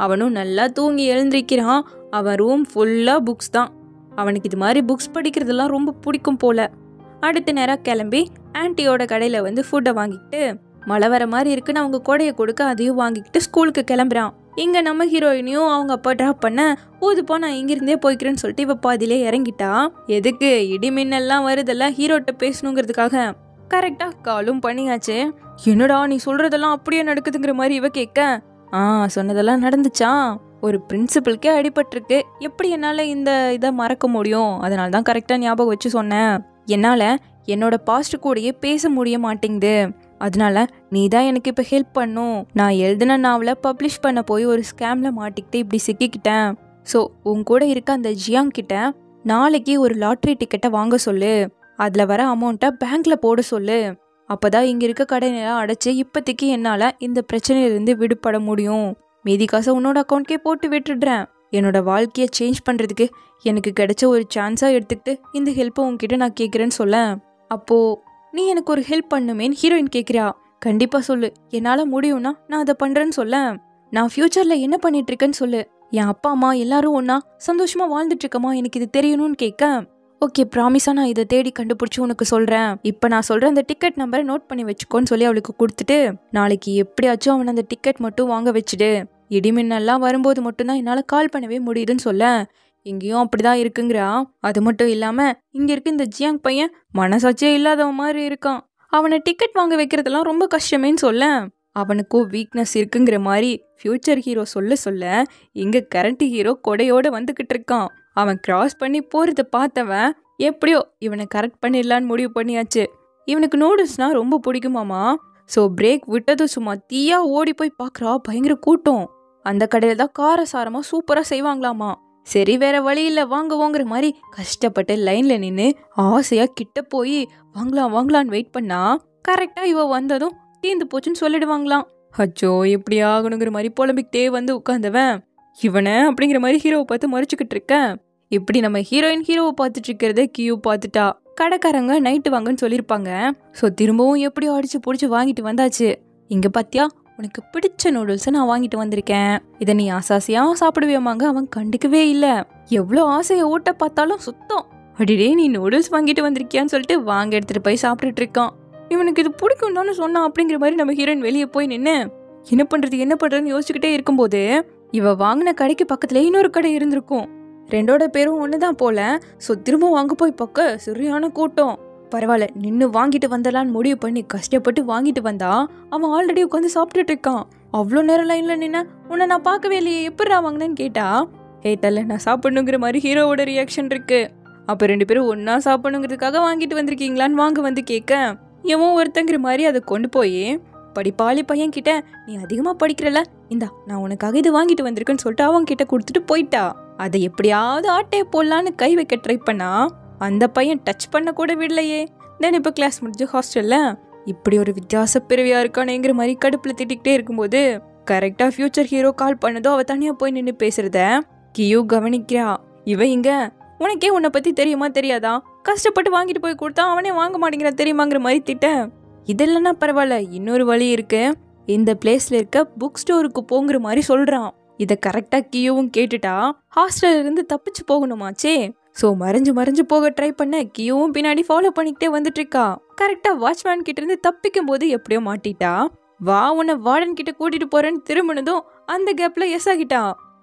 அவனும் நல்லா தூங்கி எழுந்திருக்கிறான். அவன் ரூம் ஃபுல்லா புக்ஸ் தான். அவனுக்கு இது மாதிரி புக்ஸ் படிக்கிறதெல்லாம் ரொம்ப பிடிக்கும் போல. அடுத்த நேரம் கிளம்பி ஆன்ட்டியோட கடையில் வந்து ஃபுட்டை வாங்கிக்கிட்டு, மழை வர மாதிரி இருக்குன்னு அவங்க கொடையை கொடுக்க அதையும் வாங்கிக்கிட்டு ஸ்கூலுக்கு கிளம்புறான். இங்கே நம்ம ஹீரோயினையும் அவங்க அப்பா ட்ராப் பண்ண, போதுப்பா நான் இங்கிருந்தே போய்க்கிறேன்னு சொல்லிட்டு இவ பாதியிலே இறங்கிட்டா. எதுக்கு, இடி மின்னல்லாம் வருதெல்லாம் ஹீரோட்ட பேசணுங்கிறதுக்காக. கரெக்டாக காலும் பண்ணியாச்சு. என்னடா நீ சொல்றதெல்லாம் அப்படியே நடக்குதுங்கிற மாதிரி இவ கேட்க, சொன்னதெல்லாம் நடந்துச்சா, ஒரு பிரின்சிபலுக்கே அடிபட்டிருக்கு, எப்படி என்னால் இந்த இதை மறக்க முடியும், அதனால தான் கரெக்டாக ஞாபகம் வச்சு சொன்னேன். என்னால் என்னோட பாஸ்ட் கூடயே பேச முடிய மாட்டேங்குது, அதனால நீ தான் எனக்கு இப்போ ஹெல்ப் பண்ணும். நான் எழுதின நாவலை பப்ளிஷ் பண்ண போய் ஒரு ஸ்கேமில் மாட்டிக்கிட்டு இப்படி சிக்கிக்கிட்டேன். ஸோ உன் கூட இருக்க அந்த ஜியாங் கிட்ட நாளைக்கு ஒரு லாட்ரி டிக்கெட்டை வாங்க சொல்லு, அதில் வர அமௌண்ட்டை பேங்க்கில் போட சொல்லு. அப்போதான் இங்கே இருக்க கடையெல்லாம் அடைச்சி இப்போதைக்கு என்னால் இந்த பிரச்சனையிலேருந்து விடுபட முடியும். மீதி காசை உன்னோட அக்கௌண்ட்கே போட்டு விட்டுடுறேன். என்னோட வாழ்க்கையை சேஞ்ச் பண்ணுறதுக்கு எனக்கு கிடைச்ச ஒரு சான்ஸாக எடுத்துக்கிட்டு இந்த ஹெல்ப்பை உங்ககிட்ட நான் கேட்குறேன்னு சொல்ல, அப்போது நீ எனக்கு ஒரு ஹெல்ப் பண்ணுமேன்னு ஹீரோயின் கேட்குறா. கண்டிப்பாக சொல்லு, என்னால் முடியும்னா நான் அதை பண்ணுறேன்னு சொல்ல, நான் ஃப்யூச்சரில் என்ன பண்ணிட்டு இருக்கேன்னு சொல்லு, என் அப்பா அம்மா எல்லாரும் ஒன்றா சந்தோஷமாக வாழ்ந்துட்டு இருக்கமா எனக்கு இது தெரியணும்னு கேட்க, ஓகே ப்ராமிஸாக நான் இதை தேடி கண்டுபிடிச்சி உனக்கு சொல்கிறேன். இப்போ நான் சொல்கிறேன் அந்த டிக்கெட் நம்பரை நோட் பண்ணி வச்சுக்கோன்னு சொல்லி அவளுக்கு கொடுத்துட்டு, நாளைக்கு எப்படியாச்சும் அவனை அந்த டிக்கெட் மட்டும் வாங்க வச்சுடு, இடிமின்னெல்லாம் வரும்போது மட்டும்தான் என்னால் கால் பண்ணவே முடியுதுன்னு சொல்ல, இங்கேயும் அப்படிதான் இருக்குங்கிறா. அது மட்டும் இல்லாமல் இங்கே இருக்க இந்த ஜியாங் பையன் மனசாட்சியே இல்லாதவன் மாதிரி இருக்கான், அவனை டிக்கெட் வாங்க வைக்கிறதெல்லாம் ரொம்ப கஷ்டமேன்னு சொல்ல, அவனுக்கும் வீக்னஸ் இருக்குங்கிற மாதிரி ஃபியூச்சர் ஹீரோ சொல்ல இங்கே கரண்ட் ஹீரோ கொடையோடு வந்துக்கிட்டு இருக்கான். அவன் கிராஸ் பண்ணி போகிறத பார்த்தவன் எப்படியோ இவனை கரெக்ட் பண்ணிடலான்னு முடிவு பண்ணியாச்சு. இவனுக்கு நூடுல்ஸ்னால் ரொம்ப பிடிக்குமாமா. ஸோ பிரேக் விட்டதும் சும்மா தீயா ஓடி போய் பார்க்குறா. பயங்கர கூட்டம். அந்த கடையில் தான் காரசாரமாக சூப்பராக செய்வாங்களாமா. சரி வேற வழி இல்லை வாங்குவோங்கிற மாதிரி கஷ்டப்பட்டு லைனில் நின்று ஆசையாக கிட்ட போய் வாங்கலான்னு வெயிட் பண்ணா கரெக்டாக இவ வந்ததும் தீந்து போச்சுன்னு சொல்லிடுவாங்களாம். அச்சோ எப்படி ஆகணுங்கிற மாதிரி புலம்பிக்கிட்டே வந்து உட்காந்தவன் இவனை அப்படிங்கிற மாதிரி ஹீரோவை பார்த்து மறைச்சிக்கிட்டு இருக்கேன். இப்படி நம்ம ஹீரோவை பார்த்துட்டு இருக்கிறத கியூ பார்த்துட்டா. கடைக்காரங்க நைட்டு வாங்கன்னு சொல்லியிருப்பாங்க. ஸோ திரும்பவும் எப்படியோ அடிச்சு பிடிச்சி வாங்கிட்டு வந்தாச்சு. இங்கே பார்த்தியா உனக்கு பிடிச்ச நூடுல்ஸை நான் வாங்கிட்டு வந்திருக்கேன், இதை நீ ஆசாசியாக சாப்பிடுவியாமாங்க. அவன் கண்டுக்கவே இல்லை. எவ்வளோ ஆசையை ஊட்ட பார்த்தாலும் சுத்தம். அடிடே நீ நூடுல்ஸ் வாங்கிட்டு வந்திருக்கியான்னு சொல்லிட்டு வாங்க எடுத்துகிட்டு போய் சாப்பிட்டுட்டு இருக்கான். இவனுக்கு இது பிடிக்கும் தானே சொன்னான் அப்படிங்கிற மாதிரி நம்ம ஹீரோயின் வெளியே போய் நின்று என்ன பண்ணுறதுன்னு யோசிச்சுக்கிட்டே இருக்கும்போது இவ வாங்கின கடைக்கு பக்கத்துல இன்னொரு கடை இருந்திருக்கும். ரெண்டோட பேரும் ஒண்ணுதான் போல. ஸோ திரும்ப வாங்க போய் பார்க்க சரியான கூட்டம். பரவாயில்ல நின்று வாங்கிட்டு வந்தலான்னு முடிவு பண்ணி கஷ்டப்பட்டு வாங்கிட்டு வந்தா அவன் ஆல்ரெடி உட்காந்து சாப்பிட்டுட்டு இருக்கான். அவ்வளோ நேரம் லைன்ல நின்று உன்னை நான் பார்க்கவே இல்லையே எப்படிடா வாங்கினேன்னு கேட்டா, தல்ல நான் சாப்பிடணுங்கிற மாதிரி ஹீரோவோட ரியாக்ஷன் இருக்கு. அப்போ ரெண்டு பேரும் ஒன்னா சாப்பிடணுங்கிறதுக்காக வாங்கிட்டு வந்திருக்கீங்களான்னு வாங்க வந்து கேட்க எவன் ஒருத்தங்கிற மாதிரி அதை கொண்டு போய் படிப்பாளி பையன் கிட்ட நீ அதிகமா படிக்கிறல இந்தா நான் உனக்காக இது வாங்கிட்டு வந்திருக்கேன்னு சொல்லிட்டு அவங்க கிட்ட கொடுத்துட்டு போயிட்டா. அதை எப்படியாவது ஆட்டையை போடலான்னு கை வைக்க ட்ரை பண்ணா அந்த பையன் டச் பண்ண கூட விடலையே. தென் இப்போ கிளாஸ் முடிஞ்சு ஹாஸ்டல்ல இப்படி ஒரு வித்தியாச பிறவியா இருக்கானேங்கிற மாதிரி கடுப்புல திட்டிக்கிட்டே இருக்கும்போது கரெக்டா ஃபியூச்சர் ஹீரோ கால் பண்ணதோ அவ தனியா போய் நின்று பேசுறத கியூ கவனிக்கிறா. இவ இங்க உனக்கே உன்னை பத்தி தெரியுமா தெரியாதா, கஷ்டப்பட்டு வாங்கிட்டு போய் கொடுத்தா அவனே வாங்க மாட்டேங்கிறா தெரியுமாங்கிற மாதிரி திட்ட. இதெல்லனா பரவாயில்ல இன்னொரு வழி இருக்கு, இந்த பிளேஸ்ல இருக்க புக் ஸ்டோருக்கு போங்கிற மாதிரி சொல்றான். இதை கரெக்டா கியூவும் கேட்டுட்டா ஹாஸ்டல்ல இருந்து தப்பிச்சு போகணுமாச்சே. ஸோ மறைஞ்சு போக ட்ரை பண்ண கியூவும் பின்னாடி ஃபாலோ பண்ணிக்கிட்டே வந்துட்டு இருக்கா. கரெக்டா வாட்ச்மேன் கிட்ட இருந்து தப்பிக்கும் போது எப்படியோ மாட்டிட்டா. வா உன்னை வார்டன் கிட்ட கூட்டிட்டு போறேன்னு திரும்பினதும் அந்த கேப்ல எஸ் ஆகிட்டா.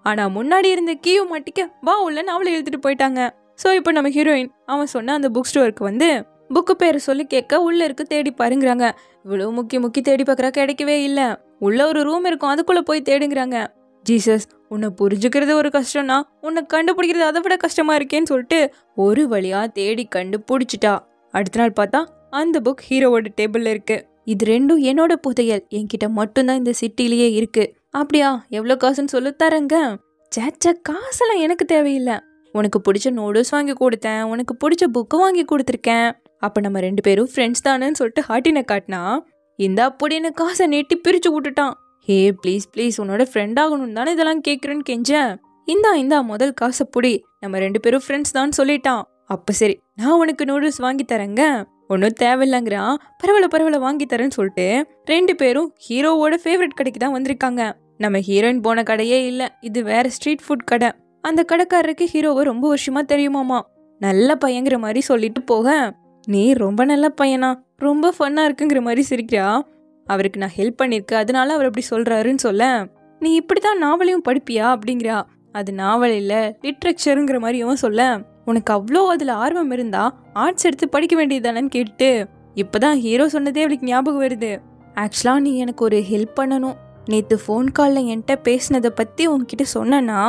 ஆனா முன்னாடி இருந்த கியூ மாட்டிக்க வா உள்ளன்னு அவளை எழுதிட்டு போயிட்டாங்க. ஸோ இப்போ நம்ம ஹீரோயின் அவன் சொன்ன அந்த புக் ஸ்டோருக்கு வந்து புக்கு பேரை சொல்லி கேட்க உள்ள இருக்கு தேடி பாருங்கிறாங்க. இவ்வளவு முக்கி தேடி பார்க்குறா கிடைக்கவே இல்லை. உள்ள ஒரு ரூம் இருக்கும் அதுக்குள்ள போய் தேடுங்கிறாங்க. ஜீசஸ் உன்னை புரிஞ்சுக்கிறது ஒரு கஷ்டம்னா உன்னை கண்டுபிடிக்கிறது அதை விட கஷ்டமா இருக்கேன்னு சொல்லிட்டு ஒரு வழியா தேடி கண்டுபிடிச்சிட்டா. அடுத்த நாள் பார்த்தா அந்த புக் ஹீரோவோட டேபிள்ல இருக்கு. இது ரெண்டும் என்னோட புதையல், என்கிட்ட மட்டும்தான் இந்த சிட்டிலேயே இருக்கு. அப்படியா எவ்வளோ காசுன்னு சொல்லி தரேங்க. சேச்சா காசெல்லாம் எனக்கு தேவையில்லை, உனக்கு பிடிச்ச நூடுல்ஸ் வாங்கி கொடுத்தேன், உனக்கு பிடிச்ச புக்கு வாங்கி கொடுத்துருக்கேன், அப்போ நம்ம ரெண்டு பேரும் ஃப்ரெண்ட்ஸ் தானேன்னு சொல்லிட்டு ஹாட்டினை காட்டினா இந்த அப்படின்னு காசை நீட்டி பிரித்து விட்டுட்டான். ஹே ப்ளீஸ் உன்னோட ஃப்ரெண்ட் ஆகணும் தானே இதெல்லாம் கேட்குறேன்னு கெஞ்சேன். இந்தா முதல் காசை புடி, நம்ம ரெண்டு பேரும் ஃப்ரெண்ட்ஸ் தான் சொல்லிட்டான். அப்போ சரி நான் உனக்கு நூடுல்ஸ் வாங்கி தரேங்க, ஒன்றும் தேவையில்லைங்கிறான். பரவாயில்ல வாங்கி தரேன்னு சொல்லிட்டு ரெண்டு பேரும் ஹீரோவோட ஃபேவரட் கடைக்கு தான் வந்திருக்காங்க. நம்ம ஹீரோயின் போன கடையே இல்லை, இது வேற ஸ்ட்ரீட் ஃபுட் கடை. அந்த கடைக்காரருக்கு ஹீரோவை ரொம்ப வருஷமா தெரியுமாமா. நல்ல பையங்கிற மாதிரி சொல்லிட்டு போக நீ ரொம்ப நல்ல பையனா, ரொம்ப ஃபன்னா இருக்குங்கிற மாதிரி சிரிக்கிறா. அவருக்கு நான் ஹெல்ப் பண்ணியிருக்கேன் அதனால அவர் அப்படி சொல்றாருன்னு சொல்ல, நீ இப்படிதான் நாவலையும் படிப்பியா அப்படிங்கிறா. அது நாவல் இல்லை லிட்ரேச்சருங்கிற மாதிரி அவன் சொல்ல, உனக்கு அவ்வளோ அதில் ஆர்வம் இருந்தா ஆர்ட்ஸ் எடுத்து படிக்க வேண்டியதானன்னு கேட்டுட்டு இப்போதான் ஹீரோ சொன்னதே அவளுக்கு ஞாபகம் வருது. ஆக்சுவலாக நீ எனக்கு ஒரு ஹெல்ப் பண்ணணும். நேற்று ஃபோன் காலில் என்கிட்ட பேசினதை பற்றி உன்கிட்ட சொன்னேன்னா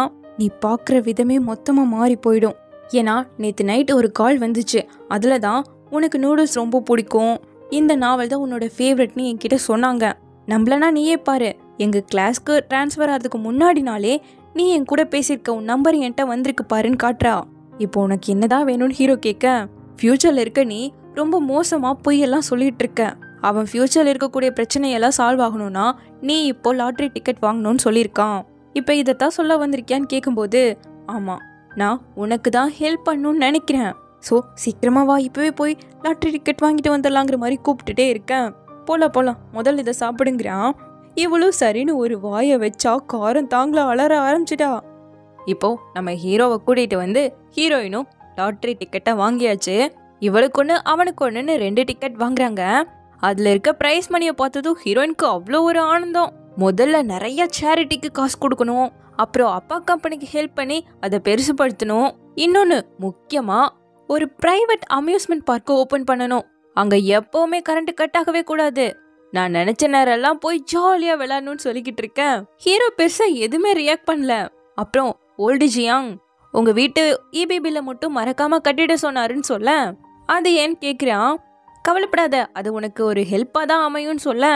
நீ பார்க்குற விதமே மொத்தமாக மாறி போயிடும். ஏன்னா நேற்று நைட்டு ஒரு கால் வந்துச்சு, அதில் தான் உனக்கு நூடுல்ஸ் ரொம்ப பிடிக்கும், இந்த நாவல் தான் உன்னோட ஃபேவரட்னு என்கிட்ட சொன்னாங்க. நம்மளனா நீயே பாரு, எங்கள் கிளாஸ்க்கு ட்ரான்ஸ்ஃபர் ஆகிறதுக்கு முன்னாடி நாளே நீ என் கூட பேசியிருக்க உன் நம்பர் என்கிட்ட வந்திருக்கு பாருன்னு காட்டுறா. இப்போ உனக்கு என்னதான் வேணும்னு ஹீரோ கேட்க, ஃப்யூச்சரில் இருக்க நீ ரொம்ப மோசமாக பொய்யெல்லாம் சொல்லிட்டு இருக்க, அவன் ஃப்யூச்சரில் இருக்கக்கூடிய பிரச்சனையெல்லாம் சால்வ் ஆகணும்னா நீ இப்போ லாட்ரி டிக்கெட் வாங்கணும்னு சொல்லியிருக்கான். இப்போ இதைத்தான் சொல்ல வந்திருக்கியான்னு கேட்கும்போது, ஆமாம் நான் உனக்கு தான் ஹெல்ப் பண்ணணும்னு நினைக்கிறேன், ஸோ சீக்கிரமாக வா இப்போவே போய் லாட்ரி டிக்கெட் வாங்கிட்டு வந்துடலாங்கிற மாதிரி கூப்பிட்டுட்டே இருக்கேன். போலாம் முதல்ல இதை சாப்பிடுங்கிறான். இவ்வளோ சரின்னு ஒரு வாயை வச்சா காரம் தாங்கள அலற ஆரம்பிச்சிட்டா. இப்போ நம்ம ஹீரோவை கூட்டிகிட்டு வந்து ஹீரோயினும் லாட்ரி டிக்கெட்டை வாங்கியாச்சு. இவளுக்கு ஒன்று அவனுக்கு ஒன்றுன்னு 2 டிக்கெட் வாங்குறாங்க. அதில் இருக்க ப்ரைஸ் மணியை பார்த்ததும் ஹீரோயினுக்கு அவ்வளோ ஒரு ஆனந்தம். முதல்ல நிறைய சேரிட்டிக்கு காசு கொடுக்கணும், அப்புறம் அப்பா கம்பெனிக்கு ஹெல்ப் பண்ணி அதை பெருசுப்படுத்தணும். இன்னொன்று முக்கியமாக ஒரு பிரைவேட் அம்யூஸ்மெண்ட் பார்க்கை ஓப்பன் பண்ணணும். அங்கே எப்போவுமே கரண்ட் கட் ஆகவே கூடாது. நான் நினைச்ச நேரம் எல்லாம் போய் ஜாலியா விளையாடணும்னு சொல்லிக்கிட்டு இருக்கேன். ஹீரோ பெருசா எதுவுமே ரியாக்ட் பண்ணல. அப்புறம் ஓல்டு ஜியாங், உங்க வீட்டு இபி பில்ல மட்டும் மறக்காம கட்டிட சொன்னாருன்னு சொல்ல, அது ஏன்னு கேக்குறான். கவலைப்படாத, அது உனக்கு ஒரு ஹெல்ப்பா தான் அமையும்னு சொல்ல.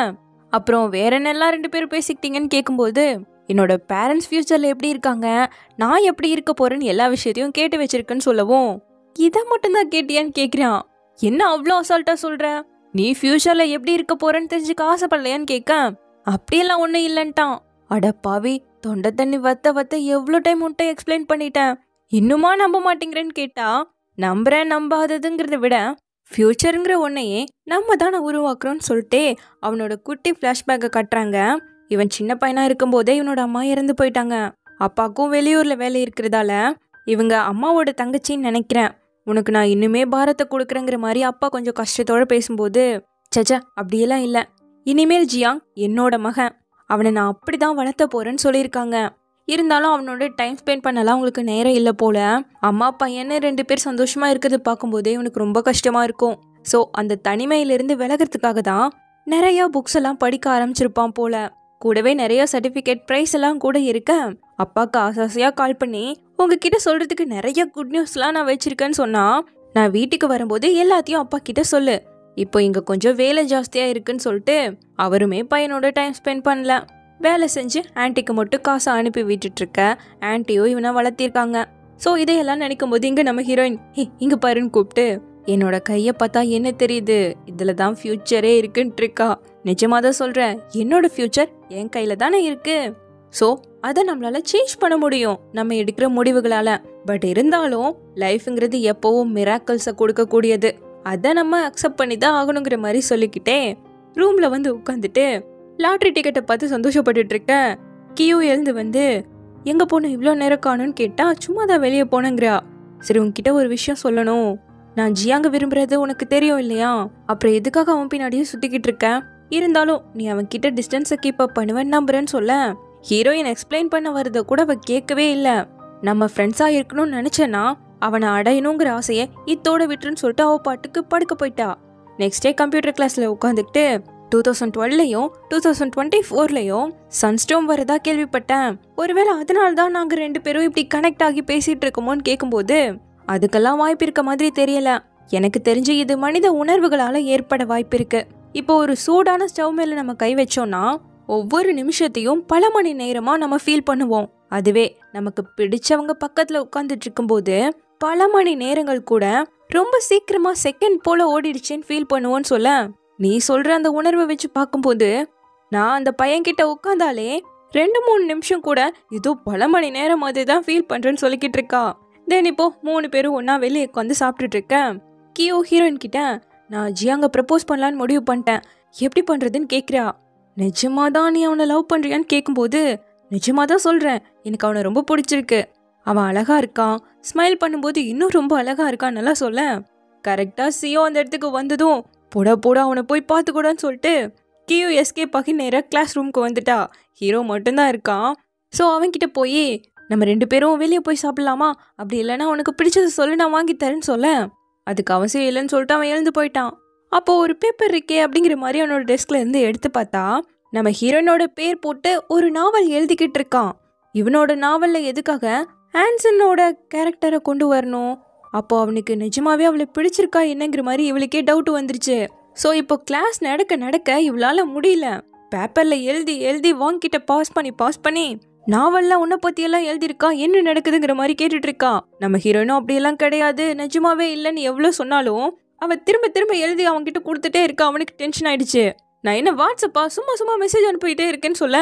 அப்புறம் வேற என்னெல்லாம் 2 பேரும் பேசிக்கிட்டீங்கன்னு கேட்கும்போது, என்னோட பேரண்ட்ஸ் ஃபியூச்சர்ல எப்படி இருக்காங்க, நான் எப்படி இருக்க போறேன்னு எல்லா விஷயத்தையும் கேட்டு வச்சிருக்கேன்னு சொல்லவும், இதை மட்டும்தான் கேட்டியான்னு கேக்குறான். என்ன அவ்வளோ அசால்ட்டா சொல்ற, நீ ஃபியூச்சர்ல எப்படி இருக்க போறேன்னு தெரிஞ்சுக்க ஆசைப்படலையான்னு கேட்க, அப்படியெல்லாம் ஒன்றும் இல்லைன்ட்டான். அட பாவி, தொண்டை தண்ணி வத்த எவ்வளோ டைம் உன்ட்ட எக்ஸ்பிளைன் பண்ணிட்டேன், இன்னுமா நம்ப மாட்டேங்கிறேன்னு கேட்டா, நம்புறேன் நம்பாததுங்கிறத விட ஃபியூச்சருங்கிற ஒன்னையே நம்ம தானே உருவாக்குறோன்னு சொல்லிட்டே அவனோட குட்டி ஃப்ளாஷ்பேக்கை கட்டுறாங்க. இவன் சின்ன பையனா இருக்கும்போதே இவனோட அம்மா இறந்து போயிட்டாங்க. அப்பாவுக்கும் வெளியூர்ல வேலை இருக்கிறதால இவங்க அம்மாவோட தங்கச்சின்னு நினைக்கிறேன். உனக்கு நான் இன்னுமே பாரத்தை கொடுக்குறேங்கிற மாதிரி அப்பா கொஞ்சம் கஷ்டத்தோட பேசும்போது, சச்சா அப்படியெல்லாம் இல்லை, இனிமேல் ஜியாங் என்னோட மகன், அவனை நான் அப்படிதான் வளர்த்த போறேன்னு சொல்லியிருக்காங்க. இருந்தாலும் அவனோட டைம் ஸ்பெண்ட் பண்ணலாம் உங்களுக்கு நேரம் இல்லை போல. அம்மா பையன்னு 2 பேர் சந்தோஷமா இருக்கிறது பார்க்கும்போதே இவனுக்கு ரொம்ப கஷ்டமா இருக்கும். ஸோ அந்த தனிமையிலிருந்து விலகிறதுக்காக தான் நிறைய புக்ஸ் எல்லாம் படிக்க ஆரம்பிச்சிருப்பான் போல. கூடவே நிறைய சர்டிஃபிகேட் ப்ரைஸ் எல்லாம் கூட இருக்க, அப்பாவுக்கு ஆசாசியாக கால் பண்ணி உங்ககிட்ட சொல்றதுக்கு நிறைய குட் நியூஸ்லாம் நான் வச்சிருக்கேன்னு சொன்னா, நான் வீட்டுக்கு வரும்போது எல்லாத்தையும் அப்பா கிட்ட சொல்லு, இப்போ இங்கே கொஞ்சம் வேலை ஜாஸ்தியாக இருக்குன்னு சொல்லிட்டு அவருமே பையனோட டைம் ஸ்பெண்ட் பண்ணல. வேலை செஞ்சு ஆன்ட்டிக்கு மட்டும் காசை அனுப்பி விட்டுட்டு இருக்க ஆன்ட்டியோ இவனை வளர்த்திருக்காங்க. ஸோ இதையெல்லாம் நினைக்கும் போது இங்கே நம்ம ஹீரோயின் இங்கே பாருன்னு கூப்பிட்டு, என்னோட கையை பார்த்தா என்ன தெரியுது, இதில் தான் ஃபியூச்சரே இருக்குன்ட்டு இருக்கா. நிஜமாக தான் சொல்கிறேன், என்னோட ஃபியூச்சர் என் கையில் தானே இருக்கு. ஸோ அதை நம்மளால சேஞ்ச் பண்ண முடியும் நம்ம எடுக்கிற முடிவுகளால். பட் இருந்தாலும் லைஃப்ங்கிறது எப்போவும் மிராக்கிள்ஸை கொடுக்கக்கூடியது, அதை நம்ம அக்செப்ட் பண்ணி தான் ஆகணுங்கிற மாதிரி சொல்லிக்கிட்டே ரூமில் வந்து உட்காந்துட்டு லாட்ரி டிக்கெட்டை பார்த்து சந்தோஷப்பட்டுட்டு இருக்க. கியூ எழுந்து வந்து, எங்கே போகணும் இவ்வளோ நேரம் காணும்னு கேட்டால், சும்மா தான் வெளியே போனேங்கிறா. சரி உங்ககிட்ட ஒரு விஷயம் சொல்லணும், நான் ஜியாங்க விரும்புறது உனக்கு தெரியும் இல்லையா, அப்புறம் எதுக்காக அவன் பின்னாடியே சுற்றிக்கிட்டு இருக்கேன், இருந்தாலும் நீ அவன் கிட்ட டிஸ்டன்ஸை கீப் அப் பண்ணுவேன்னு நம்புறேன்னு சொல்ல, ஹீரோயின் எக்ஸ்பிளைன் பண்ண வரதை கூட அவ கேட்கவே இல்லை. நம்ம ஃப்ரெண்ட்ஸாக இருக்கணும்னு நினச்சேன்னா அவனை அடையணுங்கிற ஆசையை இத்தோட விட்டுருன்னு சொல்லிட்டு அவள் பாட்டுக்கு படுக்க போயிட்டா. நெக்ஸ்ட் டே கம்ப்யூட்டர் கிளாஸில் உட்காந்துக்கிட்டு 2012லையும் 2024லையும் சன்ஸ்டோம் வரதா கேள்விப்பட்டேன், ஒருவேளை அதனால தான் நாங்கள் 2 பேரும் இப்படி கனெக்ட் ஆகி பேசிட்டு இருக்கோமோன்னு கேட்கும்போது, அதுக்கெல்லாம் வாய்ப்பு இருக்க மாதிரி தெரியல. எனக்கு தெரிஞ்சு இது மனித உணர்வுகளால் ஏற்பட வாய்ப்பு இருக்கு. இப்போ ஒரு சூடான ஸ்டவ் மேலே நம்ம கை வச்சோம்னா ஒவ்வொரு நிமிஷத்தையும் பல மணி நேரமா நம்ம ஃபீல் பண்ணுவோம். அதுவே நமக்கு பிடிச்சவங்க பக்கத்துல உட்காந்துட்டு இருக்கும்போது பல மணி நேரங்கள் கூட ரொம்ப சீக்கிரமா செகண்ட் போல ஓடிடுச்சுன்னு ஃபீல் பண்ணுவோன்னு சொல்ல, நீ சொல்ற அந்த உணர்வை வச்சு பார்க்கும்போது நான் அந்த பையன்கிட்ட உட்காந்தாலே 2-3 நிமிஷம் கூட ஏதோ பல மணி நேரம் மாதிரி தான் ஃபீல் பண்றேன்னு சொல்லிக்கிட்டு இருக்கா. தென் இப்போ 3 பேரும் ஒன்னா வெளியே உட்காந்து சாப்பிட்டுட்டு இருக்கேன். கியோ ஹீரோயின் கிட்ட, நான் ஜியாங்க ப்ரப்போஸ் பண்ணலான்னு முடிவு பண்ணிட்டேன், எப்படி பண்றதுன்னு கேட்குறா. நிஜமாதான் நீ அவனை லவ் பண்றியான்னு கேட்கும்போது, நிஜமாதான் சொல்றேன், எனக்கு அவனை ரொம்ப பிடிச்சிருக்கு, அவன் அழகா இருக்கான், ஸ்மைல் பண்ணும்போது இன்னும் ரொம்ப அழகா இருக்கான் நல்லா சொல்ல. கரெக்டா சியோ அந்த இடத்துக்கு வந்ததும் போட அவனை போய் பார்த்துக்கூடான்னு சொல்லிட்டு கியூ எஸ்கேப் ஆகி நேராக கிளாஸ் ரூமுக்கு வந்துட்டா. ஹீரோ மட்டும்தான் இருக்கான். ஸோ அவன்கிட்ட போய், நம்ம 2 பேரும் வெளியே போய் சாப்பிடலாமா, அப்படி இல்லைன்னா உனக்கு பிடிச்சதை சொல்லு நான் வாங்கி தரேன்னு சொல்ல, அதுக்கு அவசியம் இல்லைன்னு சொல்லிட்டு அவன் எழுந்து போயிட்டான். அப்போ ஒரு பேப்பர் இருக்கே அப்படிங்கிற மாதிரி அவனோட டெஸ்க்ல இருந்து எடுத்து பார்த்தா நம்ம ஹீரோனோட பேர் போட்டு ஒரு நாவல் எழுதிக்கிட்டு இருக்கான். இவனோட நாவல்ல எதுக்காக ஹான்சனோட கேரக்டரை கொண்டு வரணும்? அப்போ அவனுக்கு நிஜமாவே அவளை பிடிச்சிருக்கா என்னங்கிற மாதிரி இவளுக்கே டவுட் வந்துருச்சு. ஸோ இப்போ கிளாஸ் நடக்க இவளால முடியல, பேப்பர்ல எழுதி வாங்கிட்ட பாஸ் பண்ணி நாவல்ல உன்னை பத்தியெல்லாம் எழுதியிருக்கா, என்ன நடக்குதுங்கிற மாதிரி கேட்டுட்டு இருக்கா. நம்ம ஹீரோயினும் அப்படியெல்லாம் கிடையாது, நிஜமாவே இல்லைன்னு எவ்வளோ சொன்னாலும் அவ திரும்ப எழுதி அவன்கிட்ட கொடுத்துட்டே இருக்கா. அவனுக்கு டென்ஷன் ஆயிடுச்சு. நான் என்ன வாட்ஸ்அப்பா சும்மா மெசேஜ் அனுப்பிட்டே இருக்கேன்னு சொல்ல,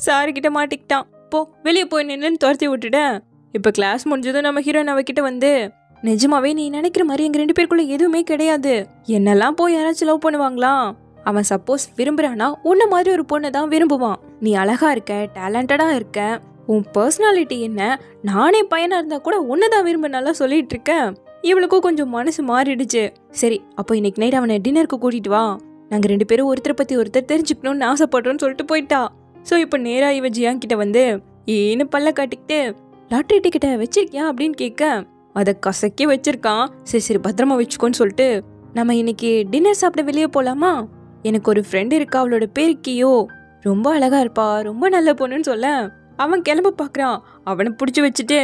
சாரு கிட்ட மாட்டிக்கிட்டான். போ வெளியே போய் நின்னுன்னு துரத்தி விட்டுட்டேன். இப்போ கிளாஸ் முடிஞ்சதும் நம்ம ஹீரோயின் அவகிட்ட வந்து, நிஜமாவே நீ நினைக்கிற மாதிரி எங்க 2 பேருக்குள்ள எதுவுமே கிடையாது, என்னெல்லாம் போய் யாராச்சும் லவ் பண்ணுவாங்களா? அவன் சப்போஸ் விரும்புறானா உன்ன மாதிரி ஒரு பொண்ணை தான் விரும்புவான். நீ அழகா இருக்க, டேலண்டடா இருக்க, உன் பர்சனாலிட்டி என்ன, நானே பையனா இருந்தா கூட உன்னதான் விரும்ப நல்லா சொல்லிட்டு இருக்கேன். இவளுக்கும் கொஞ்சம் மனசு மாறிடுச்சு. சரி அப்போ இன்னைக்கு நைட் அவனை டின்னருக்கு கூட்டிட்டு வா, நாங்க 2 பேரும் ஒருத்தரை பத்தி ஒருத்தர் தெரிஞ்சுக்கணும்னு ஆசைப்படுறோம்னு சொல்லிட்டு போயிட்டா. ஸோ இப்போ நேரா இவ ஜியாங் கிட்ட வந்து ஏன்னு பல்ல காட்டிக்கிட்டு லாட்ரி டிக்கெட்டை வச்சிருக்கியா அப்படின்னு கேட்க அதை கசக்கி வச்சிருக்கான். சரி சரி பத்திரமா வச்சுக்கோன்னு சொல்லிட்டு நம்ம இன்னைக்கு டின்னர் சாப்பிட வெளியே போலாமா, எனக்கு ஒரு ஃப்ரெண்ட் இருக்கா, அவளோட பேரு கியோ, ரொம்ப அழகா இருப்பா, ரொம்ப நல்ல பொண்ணுன்னு சொல்ல அவன் கிளம்ப பாக்குறான். அவனை பிடிச்சி வச்சுட்டு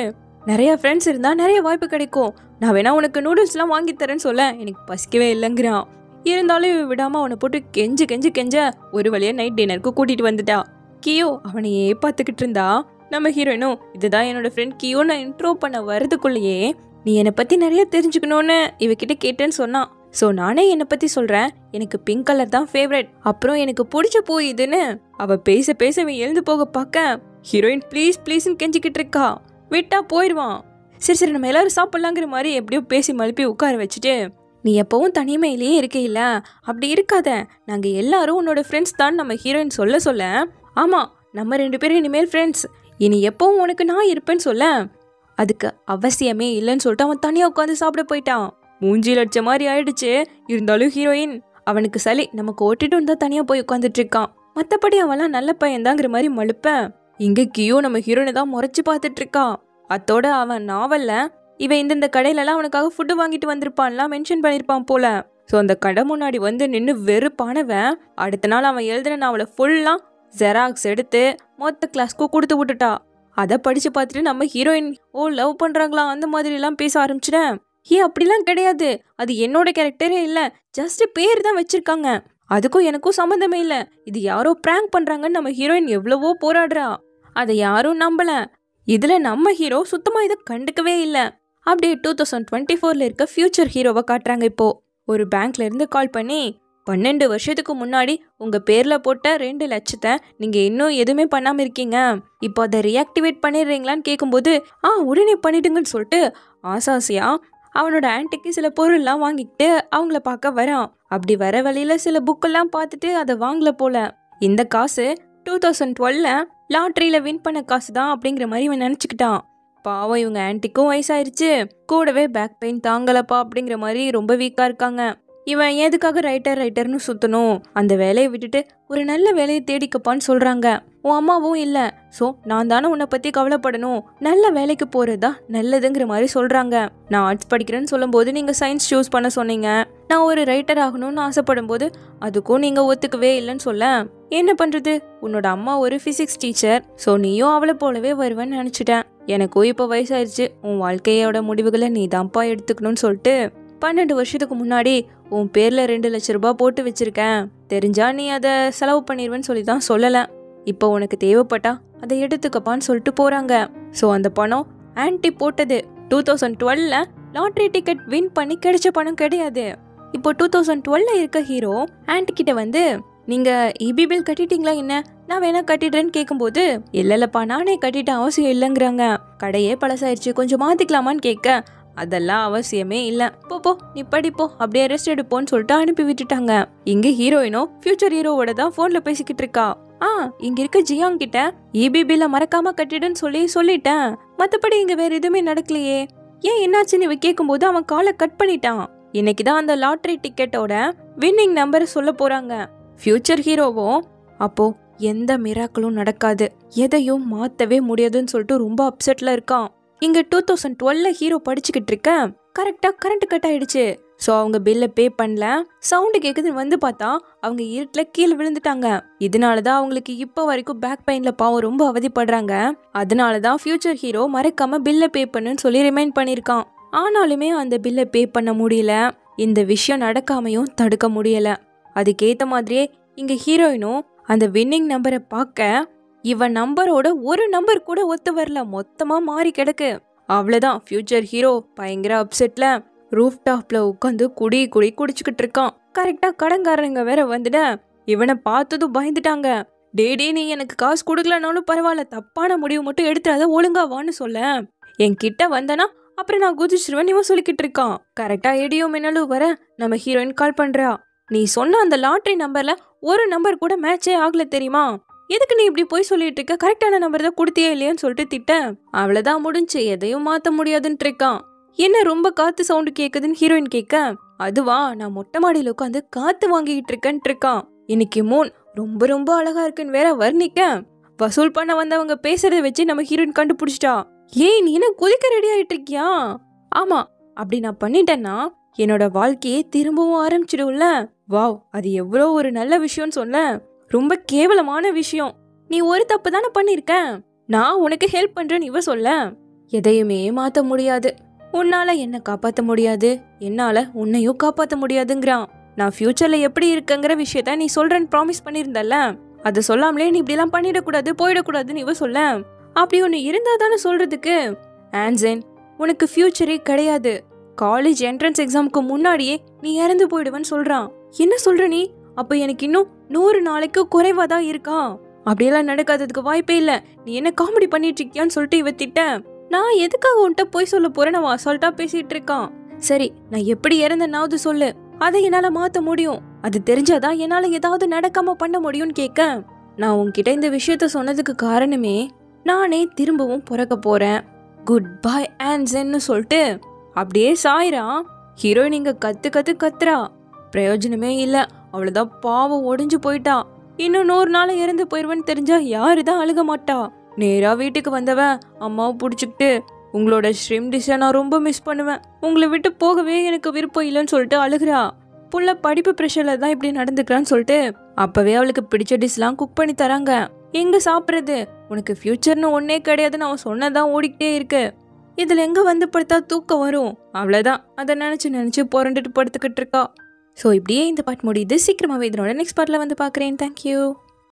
நிறைய ஃப்ரெண்ட்ஸ் இருந்தா நிறைய வாய்ப்பு கிடைக்கும், நான் வேணா உனக்கு நூடுல்ஸ்லாம் வாங்கி தரேன்னு சொல்ல எனக்கு பசிக்கவே இல்லைங்கிறான். இருந்தாலும் விடாம அவனை போட்டு கெஞ்சு கெஞ்சு கெஞ்ச ஒரு வழியா நைட் டின்னருக்கு கூட்டிட்டு வந்துட்டா. கியோ அவனையே பார்த்துக்கிட்டு இருந்தா. நம்ம ஹீரோயினும் இதுதான் என்னோட ஃப்ரெண்ட் கியோ, நான் இன்ட்ரோ பண்ண வரதுக்குள்ளேயே நீ என்னை பத்தி நிறைய தெரிஞ்சுக்கணும்னு இவகிட்ட கேட்டேன்னு சொன்னான். ஸோ நானே என்னை பத்தி சொல்றேன், எனக்கு பிங்க் கலர் தான் ஃபேவரட், அப்புறம் எனக்கு பிடிச்ச பூ இதுன்னு அவ பேச பேச இவன் எழுந்து போக பார்க்க ஹீரோயின் ப்ளீஸ் ப்ளீஸ்ன்னு கெஞ்சிக்கிட்டு இருக்கா. விட்டா போயிடுவான். சரி சரி நம்ம எல்லாரும் சாப்பிடலாங்கிற மாதிரி எப்படியோ பேசி மழுப்பி உட்கார வச்சுட்டு நீ எப்பவும் தனிமையிலேயே இருக்கையில, அப்படி இருக்காத, நாங்க எல்லாரும் உன்னோட ஃப்ரெண்ட்ஸ் தான் நம்ம ஹீரோயின் சொல்ல சொல்ல ஆமா நம்ம 2 பேரும் இனிமேல் ஃப்ரெண்ட்ஸ், இனி எப்பவும் உனக்கு நான் இருப்பேன்னு சொல்ல அதுக்கு அவசியமே இல்லைன்னு சொல்லிட்டு அவன் தனியாக உட்காந்து சாப்பிட போயிட்டான். மூஞ்சி லட்ச மாதிரி ஆயிடுச்சு. இருந்தாலும் ஹீரோயின் அவனுக்கு சளி, நமக்கு ஓட்டிட்டு வந்தா தனியா போய் உட்காந்துட்டு இருக்கான், மற்றபடி அவன்லாம் நல்ல பையன்தாங்கிற மாதிரி மழுப்பேன். இங்க கியோ நம்ம ஹீரோயினை தான் முறைச்சு பார்த்துட்டு இருக்கான். அத்தோட அவன் நாவல்ல இவன் இந்த கடையிலலாம் அவனுக்காக ஃபுட்டு வாங்கிட்டு வந்திருப்பான்லாம் மென்ஷன் பண்ணியிருப்பான் போல. ஸோ அந்த கடை முன்னாடி வந்து நின்று வெறுப்பானவன் அடுத்த நாள் அவன் எழுதின நாவலை ஃபுல்லாக ஜெராக்ஸ் எடுத்து மொத்த கிளாஸ்க்கும் கொடுத்து விட்டுட்டா. அதை படிச்சு பார்த்துட்டு நம்ம ஹீரோயின் ஓ லவ் பண்றாங்களா அந்த மாதிரி எல்லாம் பேச ஆரம்பிச்சிட்டேன். அப்படிலாம் கிடையாது, அது என்னோட கேரக்டரே இல்லை, ஜஸ்ட் பேர் தான் வச்சிருக்காங்க, அதுக்கும் எனக்கும் சம்மந்தமே இல்லை, இது யாரோ பிராங்க் பண்றாங்கன்னு நம்ம ஹீரோயின் எவ்வளவோ போராடுறா. அதை யாரும் நம்பல. இதுல நம்ம ஹீரோ சுத்தமா இதை கண்டுக்கவே இல்லை. அப்படியே 2024 இருக்க ஃபியூச்சர் ஹீரோவை காட்டுறாங்க. இப்போ ஒரு பேங்க்ல இருந்து கால் பண்ணி 12 வருஷத்துக்கு முன்னாடி உங்க பேர்ல போட்ட 2 லட்சத்தை நீங்க இன்னும் எதுவுமே பண்ணாம இருக்கீங்க, இப்போ அதை ரீஆக்டிவேட் பண்ணிடுறீங்களான்னு கேட்கும்போது உடனே பண்ணிடுங்கன்னு சொல்லிட்டு ஆசாசியா அவனோட ஆன்ட்டிக்கு சில பொருள்லாம் வாங்கிக்கிட்டு அவங்கள பார்க்க வரான். அப்படி வர வழியில சில புக்கெல்லாம் பார்த்துட்டு அதை வாங்கல போல. இந்த காசு 2012 லாட்ரியில வின் பண்ண காசு தான் அப்படிங்கிற மாதிரி இவன் நினைச்சுக்கிட்டான். பாவம் இவங்க ஆன்ட்டிக்கும் வயசாயிருச்சு, கூடவே பேக் பெயின் தாங்கலப்பா அப்படிங்கிற மாதிரி ரொம்ப வீக்கா இருக்காங்க. இவன் எதுக்காக ரைட்டர்னு சுத்தணும், அந்த வேலையை விட்டுட்டு ஒரு நல்ல வேலையை தேடிக்கப்பான்னு சொல்றாங்க. உன் அம்மாவும் இல்லை, ஸோ நான் தானே உன்னை பத்தி கவலைப்படணும், நல்ல வேலைக்கு போறதா நல்லதுங்கிற மாதிரி சொல்றாங்க. நான் ஆர்ட்ஸ் படிக்கிறேன்னு சொல்லும் போது நீங்க சயின்ஸ் சூஸ் பண்ண சொன்னீங்க, நான் ஒரு ரைட்டர் ஆகணும்னு ஆசைப்படும் போது அதுக்கும் நீங்க ஒத்துக்கவே இல்லைன்னு சொல்ல என்ன பண்றது, உன்னோட அம்மா ஒரு பிசிக்ஸ் டீச்சர், ஸோ நீயும் அவளை போலவே வருவேன்னு நினைச்சிட்டேன். எனக்கும் இப்போ வயசாயிருச்சு, உன் வாழ்க்கையோட முடிவுகளை நீ தான்ப்பா எடுத்துக்கணும்னு சொல்லிட்டு 12 வருஷத்துக்கு முன்னாடி உன் பேர்ல 2 லட்ச ரூபாய் போட்டு வச்சிருக்கேன், தெரிஞ்சா நீ அதை செலவு பண்ணிடுவேன்னு சொல்லி தான் சொல்லல, இப்போ உனக்கு தேவைப்பட்டா அதை எடுத்துக்கப்பான்னு சொல்லிட்டு போறாங்க. ஸோ அந்த பணம் ஆன்ட்டி போட்டது 2012 லாட்ரி டிக்கெட் வின் பண்ணி கிடைச்ச பணம் கிடையாது. இப்போ 2012 இருக்க ஹீரோ ஆன்ட்டி கிட்ட வந்து நீங்க இபி பில் கட்டிட்டீங்களா, என்ன நான் வேணா கட்டிடுறேன்னு கேட்கும்போது இல்லப்பா நானே கட்டிட்ட அவசியம் இல்லைங்கிறாங்க, கடையே பழசாயிருச்சு கொஞ்சம் மாத்திக்கலாமான்னு கேட்க அதெல்லாம் அவசியமே இல்ல, போ நீ படிப்போ அப்படியே ரெஸ்ட் எடுப்போன்னு சொல்லிட்டு அனுப்பி விட்டுட்டாங்க. இங்க ஹீரோயினோ ஃபியூச்சர் ஹீரோவோட தான் போன்ல பேசிக்கிட்டு இருக்கா. இங்க இருக்க ஜியாங் கிட்ட இபி பில்ல மறக்காம கட்டிடுன்னு சொல்லிட்டேன், மத்தபடி இங்க வேற எதுவுமே நடக்கலையே, ஏன் என்னாச்சுன்னு இவ கேட்கும்போது அவன் காலை கட் பண்ணிட்டான். இன்னைக்குதான் அந்த லாட்ரி டிக்கெட்டோட வின்னிங் நம்பரை சொல்ல போறாங்க. ஃபியூச்சர் ஹீரோவும் அப்போ எந்த மிராக்களும் நடக்காது, எதையும் மாத்தவே முடியாதுன்னு சொல்லிட்டு ரொம்ப அப்செட்ல இருக்கான். இங்க 2012 ஹீரோ படிச்சுக்கிட்டு இருக்க கரெக்டா கரண்ட் கட் ஆயிடுச்சு. ஸோ அவங்க பில்ல பே பண்ணல, சவுண்டு கேக்குதுன்னு வந்து பார்த்தா அவங்க இருட்டுல கீழே விழுந்துட்டாங்க. இதனாலதான் அவங்களுக்கு இப்போ வரைக்கும் பேக் பெயின்ல பாவம் ரொம்ப அவதிப்படுறாங்க. அதனாலதான் ஃபியூச்சர் ஹீரோ மறக்காம பில்ல பே பண்ணுன்னு சொல்லி ரிமைண்ட் பண்ணிருக்கான். ஆனாலுமே அந்த பில்ல பே பண்ண முடியல, இந்த விஷயம் நடக்காமையும் தடுக்க முடியல. அதுக்கேத்த மாதிரியே இங்க ஹீரோயினும் அந்த வின்னிங் நம்பரை பார்க்க இவன் நம்பரோட ஒரு நம்பர் கூட ஒத்து வரல, மொத்தமா மாறி கிடக்கு. அவ்வளவுதான் ஃபியூச்சர் ஹீரோ பயங்கர அப்செட்ல ரூஃப் டாப்ல உட்காந்து குடிச்சுக்கிட்டு இருக்கான். கரெக்டா கடன்காரங்க வேற வந்துட இவனை பார்த்ததும் பயந்துட்டாங்க. டே நீ எனக்கு காசு கொடுக்கலனாலும் பரவாயில்ல, தப்பான முடிவு மட்டும் எடுத்துறாத, ஒழுங்காவான்னு சொல்ல என்கிட்ட வந்தனா அப்புறம் நான் குதிச்சிருவேன் இவன் சொல்லிக்கிட்டு இருக்கான். கரெக்டா இடியும் மின்னலும் வர நம்ம ஹீரோயின் கால் பண்றா. நீ சொன்ன அந்த லாட்ரி நம்பர்ல ஒரு நம்பர் கூட மேட்சே ஆகல தெரியுமா, எதுக்கு நீ இப்படி போய் சொல்லிட்டு இருக்க, கரெக்டான நம்பர் தான் கொடுத்தியே இல்லையான்னு சொல்லிட்டு திட்ட அவ்வளவுதான் முடிஞ்சு, எதையும் மாத்த முடியாதுன்னு இருக்கான். என்ன ரொம்ப காத்து சவுண்டு கேக்குதுன்னு ஹீரோயின் கேட்க, அதுவா நான் மொட்டை மாடியில உட்காந்து காத்து வாங்கிட்டு இருக்கேன்ட்டு இருக்கான். இன்னைக்கு மூன் ரொம்ப ரொம்ப அழகா இருக்குன்னு வேற வர்ணிக்க, வசூல் பண்ண வந்தவங்க பேசுறத வச்சு நம்ம ஹீரோயின் கண்டுபிடிச்சிட்டா. ஏய் நீ என்ன குதிக்க ரெடி ஆயிட்டு இருக்கியா? ஆமா, அப்படி நான் பண்ணிட்டேன்னா என்னோட வாழ்க்கையே திரும்பவும் ஆரம்பிச்சிடும்ல. வாவ், அது எவ்வளோ ஒரு நல்ல விஷயம்னு சொல்ல. ரொம்ப கேவலமான விஷயம். நீ ஒரு தப்பு தானே பண்ணிருக்க, நான் உனக்கு ஹெல்ப் பண்றேன்னு இவ சொல்ல. எதையுமே மாத்த முடியாது, உன்னால என்ன காப்பாத்த முடியாது, என்னால உன்னையும் காப்பாத்த முடியாதுங்கிறான். நான் ஃபியூச்சர்ல எப்படி இருக்கங்கிற விஷயத்த நீ சொல்றேன்னு ப்ராமிஸ் பண்ணியிருந்தல்ல, அதை சொல்லாமலே நீ இப்படிலாம் பண்ணிடக்கூடாது போயிடக்கூடாதுன்னு இவ சொல்ல. அப்படி ஒன்று இருந்தா தானே சொல்றதுக்கு. ஆன்சன், உனக்கு ஃபியூச்சரே கிடையாது. காலேஜ் என்ட்ரன்ஸ் எக்ஸாமுக்கு முன்னாடியே நீ இறந்து போயிடுவேன்னு சொல்றான். என்ன சொல்ற நீ? அப்ப எனக்கு இன்னும் 100 நாளைக்கு குறைவா தான் இருக்கா? அப்படியெல்லாம் நடக்காததுக்கு வாய்ப்பே இல்ல. நீ என்ன காமெடி பண்ணிட்டு இருக்கியான்னு சொல்லிட்டு இவ திட்ட, நான் எதுக்காக உன்கிட்ட போய் சொல்ல போறேன், அவன் அசால்ட்டா பேசிட்டு இருக்கான். சரி, நான் எப்படி இறந்தனாவது சொல்லு, அதை என்னால மாத்த முடியும். அது தெரிஞ்சாதான் என்னால ஏதாவது நடக்காம பண்ண முடியும்னு கேட்க, நான் உன்கிட்ட இந்த விஷயத்த சொன்னதுக்கு காரணமே நானே திரும்பவும் பிறக்க போறேன், குட் பை ஆன்சன்னு சொல்லிட்டு அப்படியே சாயிரான். ஹீரோயின் இங்க கத்து கத்து கத்துறா. பிரயோஜனமே இல்ல, அவ்வளவுதான், பாவம் ஒடிஞ்சு போயிட்டா. இன்னும் 100 நாள் இறந்து போயிருவேன்னு தெரிஞ்சா யாருதான் அழுக மாட்டா. நேரா வீட்டுக்கு வந்தவ அம்மாவை பிடிச்சிக்கிட்டு, உங்களோட ஷ்ரிம் டிஷ்ஷை நான் ரொம்ப மிஸ் பண்ணுவேன், உங்களை விட்டு போகவே எனக்கு விருப்பம் இல்லைன்னு சொல்லிட்டு அழுகிறா. புள்ள படிப்பு ப்ரெஷர்ல தான் இப்படி நடந்துக்கிறான்னு சொல்லிட்டு அப்பவே அவளுக்கு பிடிச்ச டிஷ்லாம் குக் பண்ணி தராங்க. எங்க சாப்பிட்றது, உனக்கு ஃபியூச்சர்னு ஒன்னே கிடையாதுன்னு அவன் சொன்னதான் ஓடிக்கிட்டே இருக்கு. இதுல எங்க வந்து படுத்தா தூக்கம் வரும்? அவ்வளவுதான், அதை நினைச்சு புரண்டுட்டு படுத்துக்கிட்டு இருக்கா. ஸோ இப்படியே இந்த பாட்டு முடியுது. சீக்கிரமாவே இதனோட நெக்ஸ்ட் பார்ட்ல வந்து பார்க்குறேன். தேங்க்யூ.